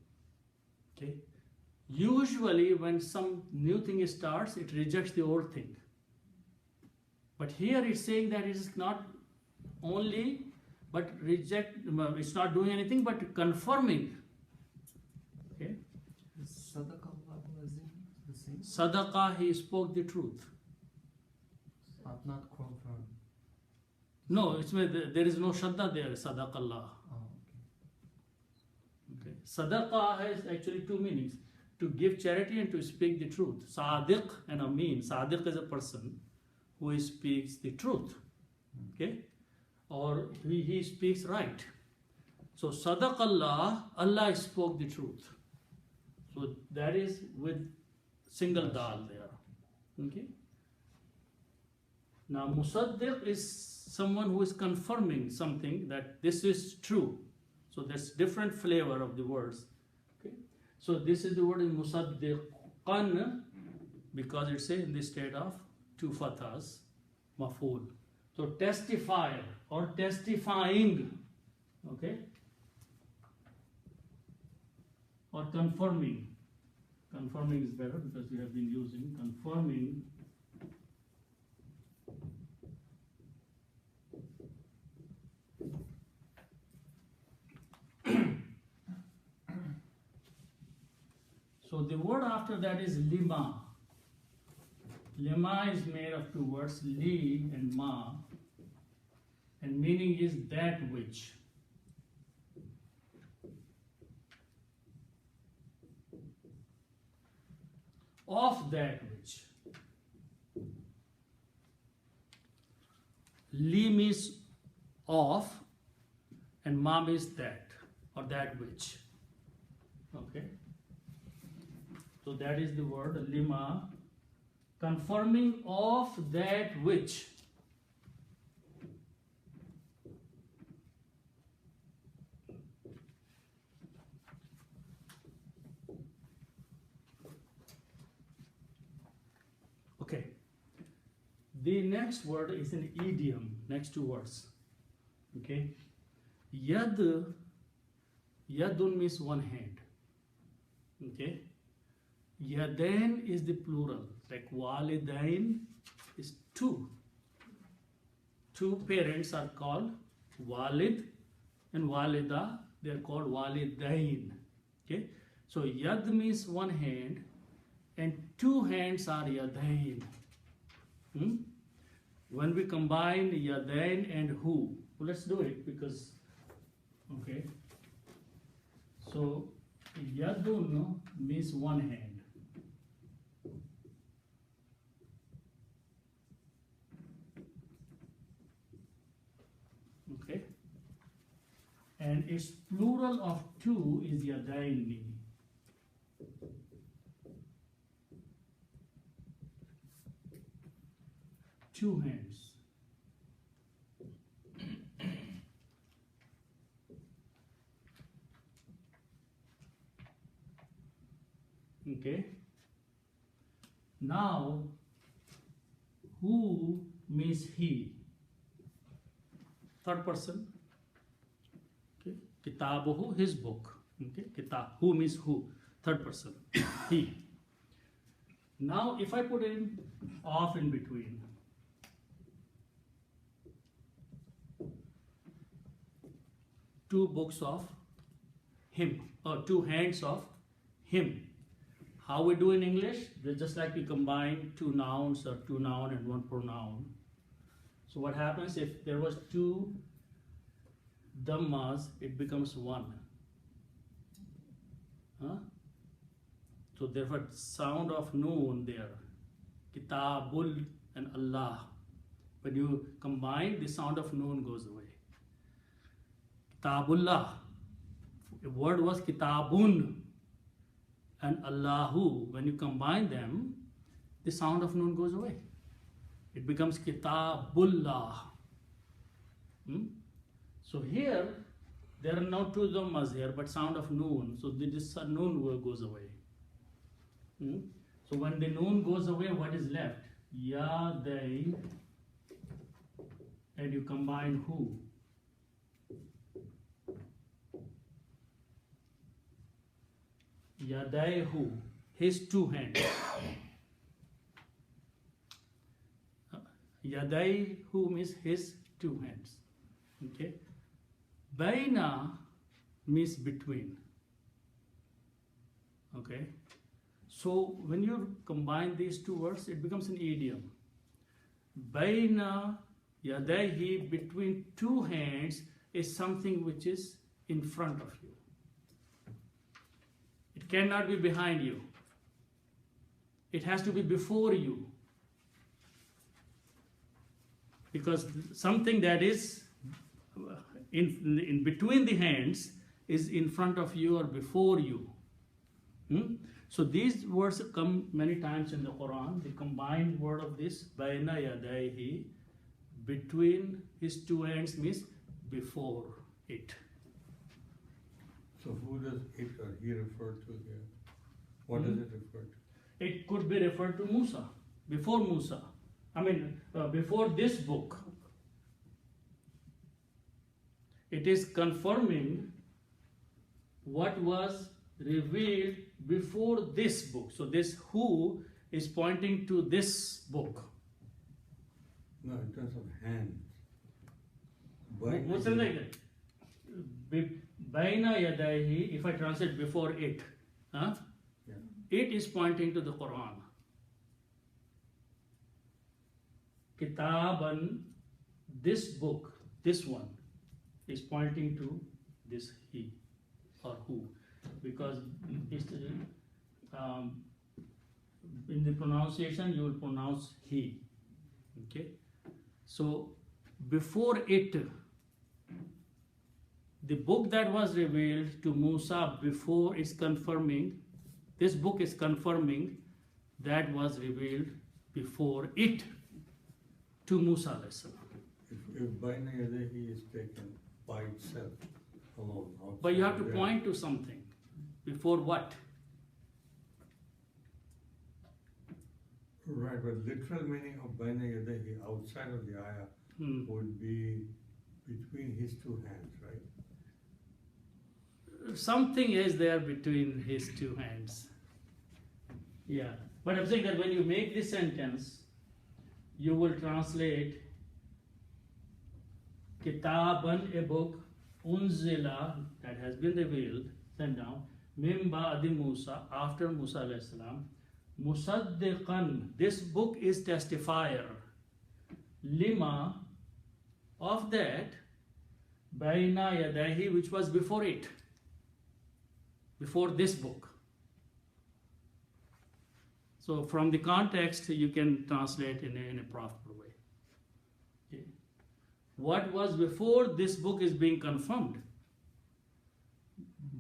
Okay. Usually when some new thing starts, it rejects the old thing. But here it's saying that it is not only, but it's not doing anything, but confirming. Okay. Sadaqah was the same? Sadaqah, he spoke the truth. But not confirmed. No, there is no shadda there, sadaqallah. Oh, Okay. Sadaqah has actually 2 meanings. To give charity and to speak the truth. Sadiq and Amin. Sadiq is a person who speaks the truth. Okay? Or he speaks right. So Sadaq Allah, Allah spoke the truth. So that is with single dal there. Okay? Now Musaddiq is someone who is confirming something that this is true. So that's different flavor of the words. Okay? So this is the word in Musaddiqan because it's in the state of two fathas, maful. So testifier or testifying, okay, or confirming. Confirming is better because we have been using confirming. So the word after that is lima. Lima is made of two words, li and ma, and meaning is that which. Of that which. Li means of, and ma means that, or that which. Okay. So that is the word lima, confirming of that which. Okay. The next word is an idiom, next two words. Okay. Yad, yadun means one hand. Okay. Yadain is the plural, like walidain is two. Two parents are called walid and walida, they are called walidain. Okay, so yad means one hand and two hands are yadain. When we combine yadain and hu, let's do it because, okay, so yadun means one hand. Okay, and its plural of two is yadaini. Two hands. Okay. Now, who means he? Third person. Okay. Kitabuhu, his book. Okay. Kitab. Who means who? Third person. He. Now, if I put in off in between, two books of him, or two hands of him. How we do in English? Just like we combine two nouns or two noun and one pronoun. So what happens if there was two dhammas, it becomes one. Huh? So therefore sound of noon there. Kitabul and Allah. When you combine, the sound of noon goes away. Kitabullah. The word was kitabun and Allahu. When you combine them, the sound of noon goes away. It becomes kitabullah. So here, there are now two dhammas here, but sound of noon. So this noon goes away. So when the noon goes away, what is left? Ya, they, and you combine who? Yadaihu, his two hands. Yadaihu means his two hands. Okay. Baina means between. Okay. So when you combine these two words, it becomes an idiom. Baina yadaihi, between two hands, is something which is in front of you. It cannot be behind you. It has to be before you. because something that is in between the hands is in front of you or before you. So these words come many times in the Quran. The combined word of this, Baina Yadayhi, between his two hands, means before it. So who does it or he refer to here? What does it refer to? It could be referred to Musa, before Musa. Before this book. It is confirming what was revealed before this book. So this who is pointing to this book. No, in terms of hands. What's like Baina Yadayhi, if I translate before it, Yeah. it is pointing to the Quran. Kitaban, this book, this one, is pointing to this he or who, because it's, in the pronunciation you will pronounce he. Okay, so before it, the book that was revealed to Musa before is confirming, this book is confirming that was revealed before it to Musa alayhi salam. If Baina Yadayhi is taken by itself alone. But you have to outside point to something. Before what? there. Right, but literal meaning of Baina Yadayhi outside of the ayah would be between his two hands, right? Something is there between his two hands. Yeah. But I'm saying that when you make this sentence, you will translate Kitaban, a book, Unzila, that has been revealed, sent down, Mim Ba'di Musa, after Musa alayhi salam, Musaddiqan, this book is testifier, Lima, of that, Baina Yadayhi, which was before it, before this book. So from the context, you can translate in a profitable way. Okay. What was before this book is being confirmed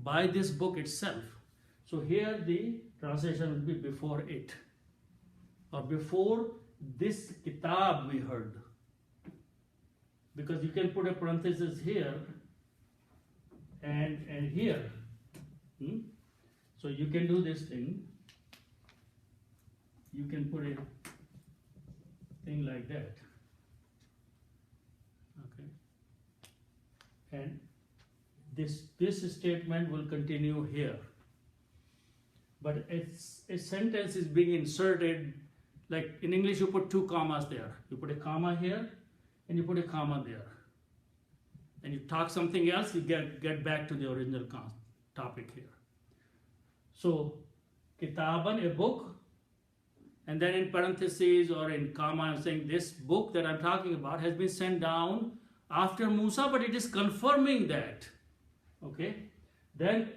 by this book itself. So here the translation will be before it, or before this kitab we heard. Because you can put a parenthesis here and here. So you can do this thing. You can put a thing like that. Okay. And this statement will continue here. But a sentence is being inserted, like in English you put two commas there. You put a comma here and you put a comma there. And you talk something else, you get back to the original topic here. So, Kitaban, a book, and then in parentheses or in comma I'm saying this book that I'm talking about has been sent down after Musa, but it is confirming that. Okay? Then,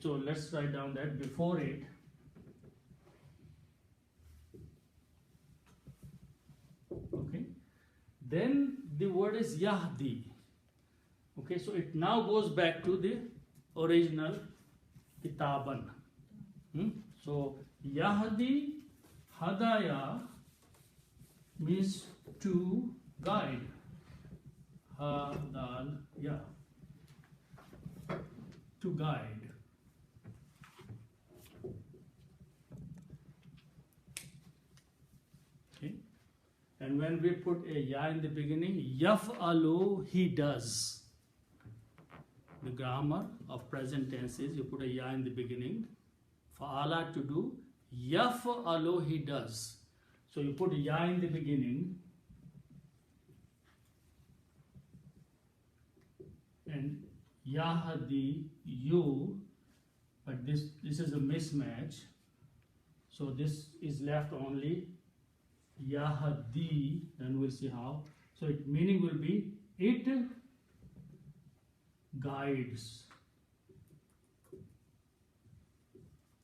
so let's write down that before it. Okay? Then the word is Yahdi. Okay, so it now goes back to the original Kitaban. So Yahdi, Hadaya means to guide. Hadaya, to guide. Okay, and when we put a ya in the beginning, yaf'alu, he does. The grammar of present tense is you put a ya in the beginning, fa'ala to do, yaf'alu, he does. So you put ya in the beginning and yahdi, you, but this is a mismatch. So this is left only yahdi, and we'll see how. So its meaning will be it guides,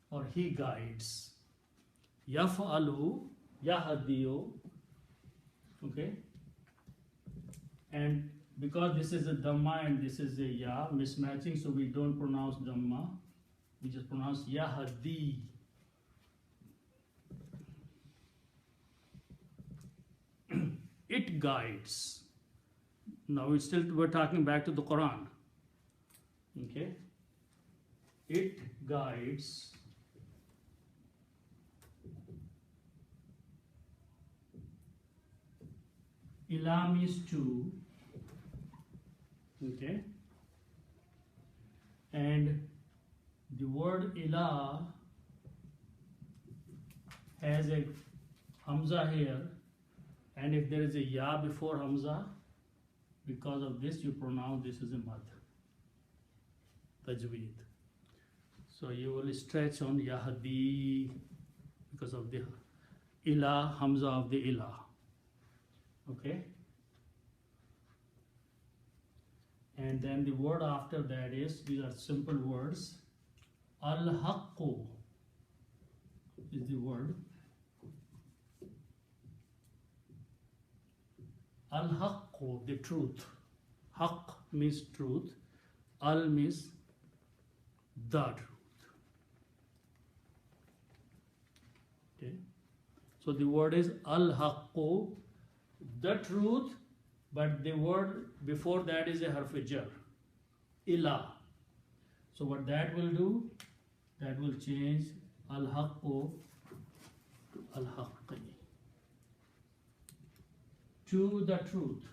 or he guides. Yaf'alu, yahdiyu, okay, And because this is a Dhamma and this is a Ya, mismatching, so we don't pronounce Dhamma. We just pronounce Yahdi. It guides. Now we're talking back to the Quran. Okay? It guides Ila means to. Okay? And the word Ila has a Hamza here, and if there is a Ya before Hamza, because of this you pronounce this as a Mad. Tajweed. So you will stretch on Yahdi because of the Ila, Hamza of the Ila. Okay? And then the word after that is, these are simple words. Al-Haqqu is the word. Al-Haqqu, the truth. Haqq means truth. Al means the truth. Okay? So the word is Al-Haqqu, the truth, but the word before that is a harf jar, ila. So what that will do, that will change al-haqqu to al-haqqi, to the truth.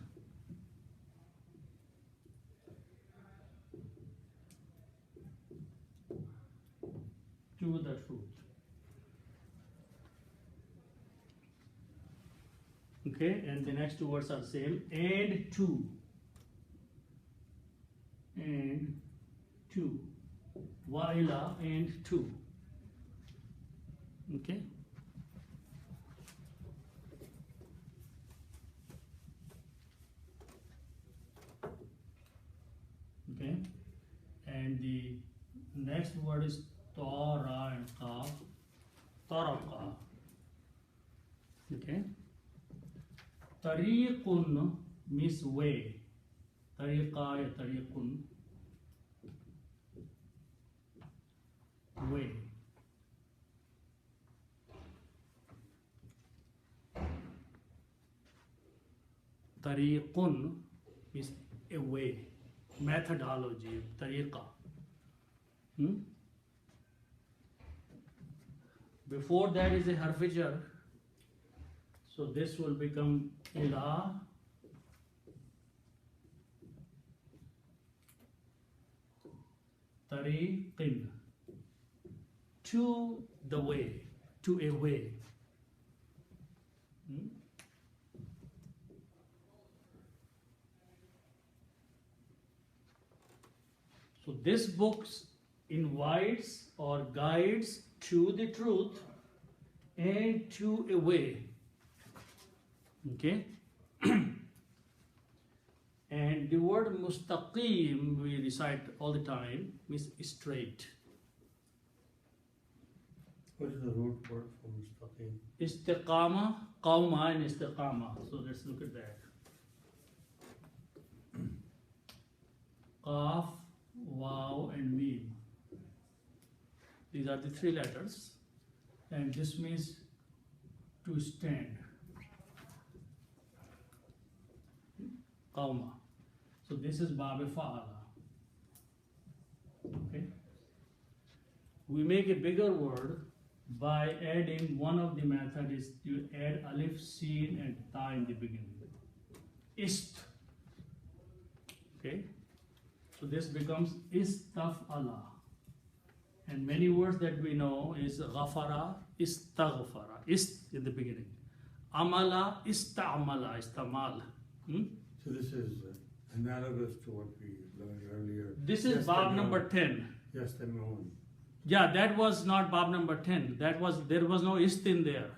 To the truth. Okay, and the next two words are same. And to. And to. Waila and to. Okay. Okay. And the next word is Tara and Qaf. Taraka. Okay. Tariqun means way. Tariqa ya tariqun. Way. Tariqun means a way. Methodology. Tariqa. Before that is a harf jar. So this will become ila. Tariqin. To the way. To a way. So this book invites or guides to the truth and to a way. Okay? And the word mustaqim we recite all the time means straight. What is the root word for mustaqim? Istiqama, qawma and istiqama. So let's look at that. Qaf, Waw and Mim. These are the three letters. And this means to stand. Qawma. So this is Bab Fa'ala. Okay. We make a bigger word by adding one of the method is to add alif, sin and ta in the beginning. Ist. Okay. So this becomes istaf'ala. And many words that we know is ghafara, istaghfara, ist in the beginning. Amala, ista'amala, istamal. So this is analogous to what we learned earlier. This is Bab number 10. Yes, the Yastami'un. Yeah, that was not Bab number 10. There was no ist in there.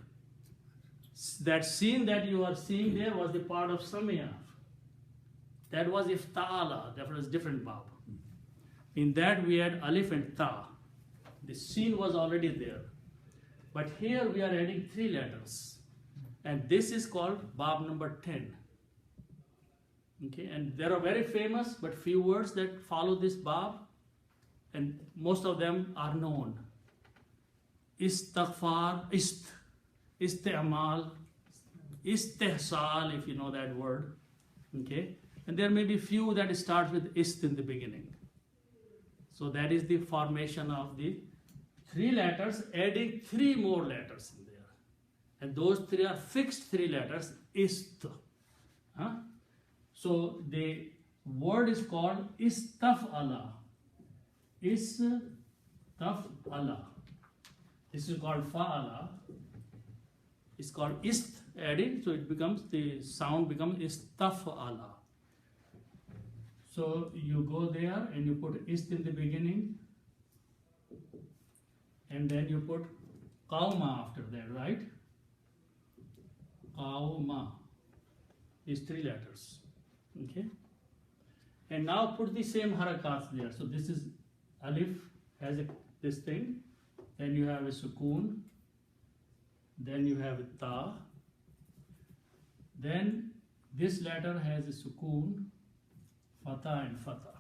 That scene that you are seeing there was the part of Samia. That was ifta'ala, that was different Bab. In that we had alif and ta. The scene was already there. But here we are adding 3 letters. And this is called Bab number 10. Okay, and there are very famous but few words that follow this bab, and most of them are known. Istighfar, isti'mal, istihsal, if you know that word. Okay, and there may be few that start with ist in the beginning. So that is the formation of the three letters, adding three more letters in there. And those three are fixed three letters, ist. Huh? So the word is called istaf'ala. Istaf'ala. This is called fa'ala. It's called ist adding, so it becomes, the sound becomes istaf'ala. So you go there and you put ist in the beginning, and then you put qawma after that, right? Qawma is three letters. Okay? And now put the same harakats there. So this is alif, has this thing, then you have a sukoon, then you have a ta, then this letter has a sukoon, fatha and fatha.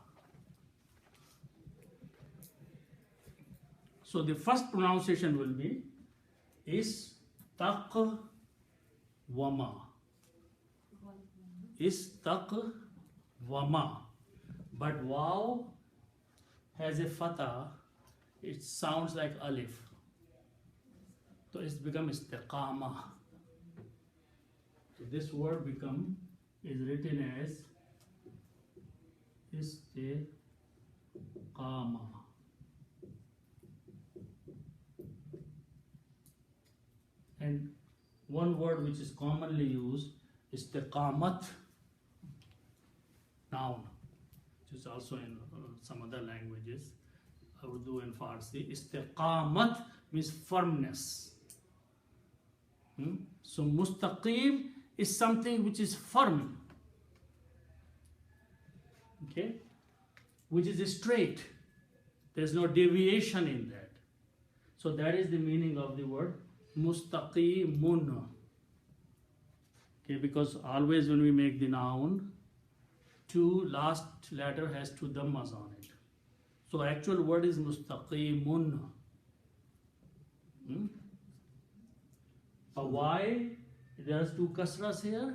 So the first pronunciation will be istaqwama. Istaqwama. But waw has a fatha, it sounds like alif. So it's become istiqama. So this word is written as istiqama. And one word which is commonly used, istiqamat, noun, which is also in some other languages, Urdu and Farsi. Istiqamat means firmness. So mustaqim is something which is firm, okay, which is straight. There's no deviation in that. So that is the meaning of the word mustaqimun. Okay, because always when we make the noun, last letter has two dhammas on it. So actual word is mustaqimun. Why there's two kasras here?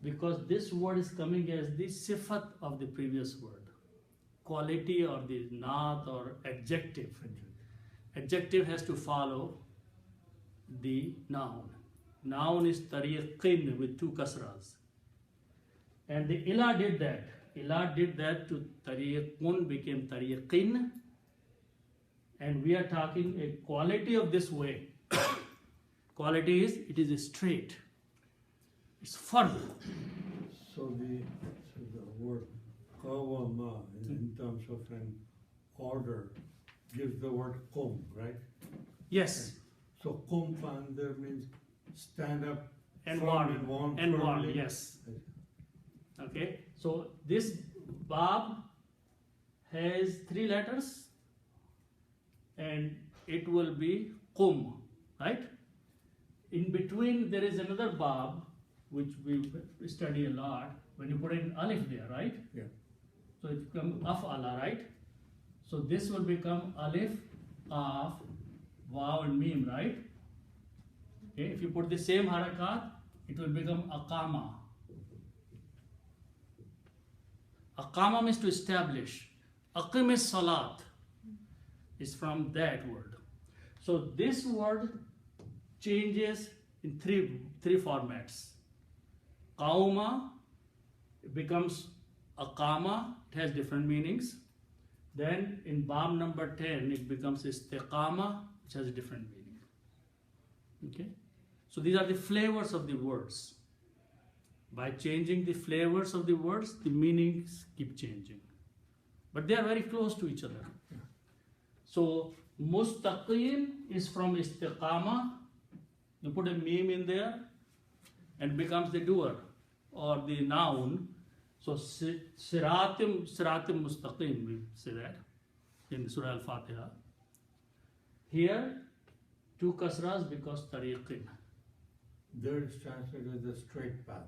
Because this word is coming as the sifat of the previous word. Quality or the naat or adjective. Adjective has to follow the noun. Noun is tariqin with two kasras. And the ila did that. Ila did that to tariqun became tariqin. And we are talking a quality of this way. Quality is, it is straight. It's firm. So the word qawama in terms of an order gives the word qum, right? Yes. So qum there means stand up And firm one. and And one, firmly. yes. Okay. So this bab has three letters and it will be qum, right? In between there is another bab which we study a lot. When you put in alif there, right? Yeah. So it becomes af'ala, right? So this will become alif, af, waw and mim, right? Okay, if you put the same harakat, it will become aqama. Aqama means to establish. Aqim is salat. Is from that word. So this word changes in three formats. Qauma becomes aqama, it has different meanings. Then in bab number 10 it becomes istiqama, which has a different meaning. Okay? So these are the flavors of the words. By changing the flavors of the words, the meanings keep changing. But they are very close to each other. So mustaqim is from istiqama. You put a meme in there and becomes the doer or the noun. So siratim mustaqim, we say that in Surah Al-Fatiha. Here, two kasras because tariqin. There it's translated as the straight path.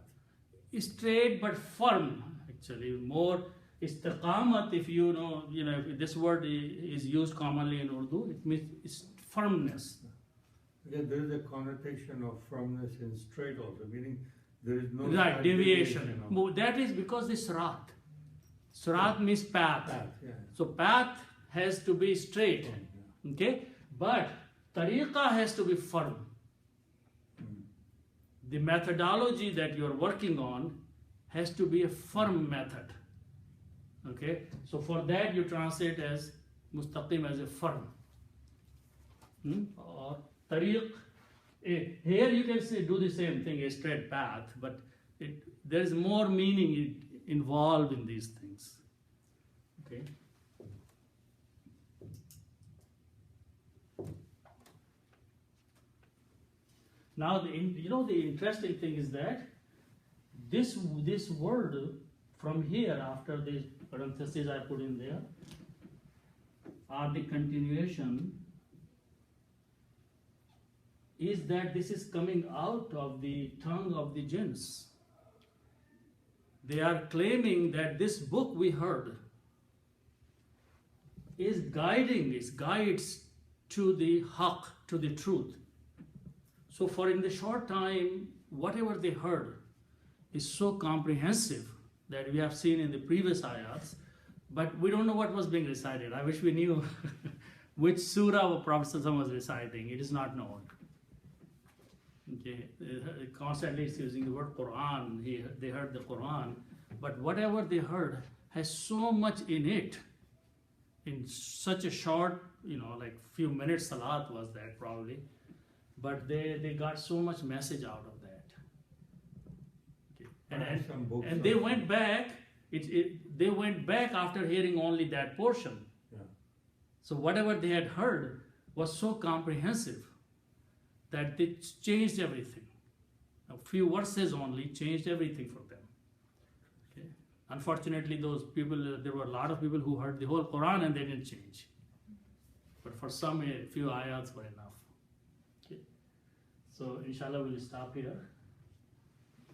Straight but firm. actually. More istiqamat, if you know, if this word is used commonly in Urdu, it means it's firmness. Again, there is a connotation of firmness in straight also, meaning there is no Right, slight deviation. of That is because the sirat. Sirat means path. path, yeah. So path has to be straight. Yeah. Okay? But tariqah has to be firm. The methodology that you're working on has to be a firm method. Okay? So for that you translate as mustaqim as a firm. Or tariq. Here you can say do the same thing, a straight path, but there is more meaning involved in these things. Okay? Now, the interesting thing is that this word from here, after the parentheses I put in there, are the continuation, is that this is coming out of the tongue of the jinns. They are claiming that this book we heard is guides to the haqq, to the truth. So for in the short time, whatever they heard is so comprehensive that we have seen in the previous ayats, but we don't know what was being recited. I wish we knew which surah Prophet ﷺ was reciting. It is not known. Okay, constantly it's using the word Quran. They heard the Quran, but whatever they heard has so much in it. In such a short, like few minutes, salat was that probably, but they got so much message out of that. Okay. And they went back. They went back after hearing only that portion. Yeah. So whatever they had heard was so comprehensive that they changed everything. A few verses only changed everything for them. Okay. Unfortunately, those people, there were a lot of people who heard the whole Quran and they didn't change. But for some, a few ayats were enough. Okay. So inshallah we'll stop here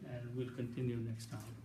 and we'll continue next time.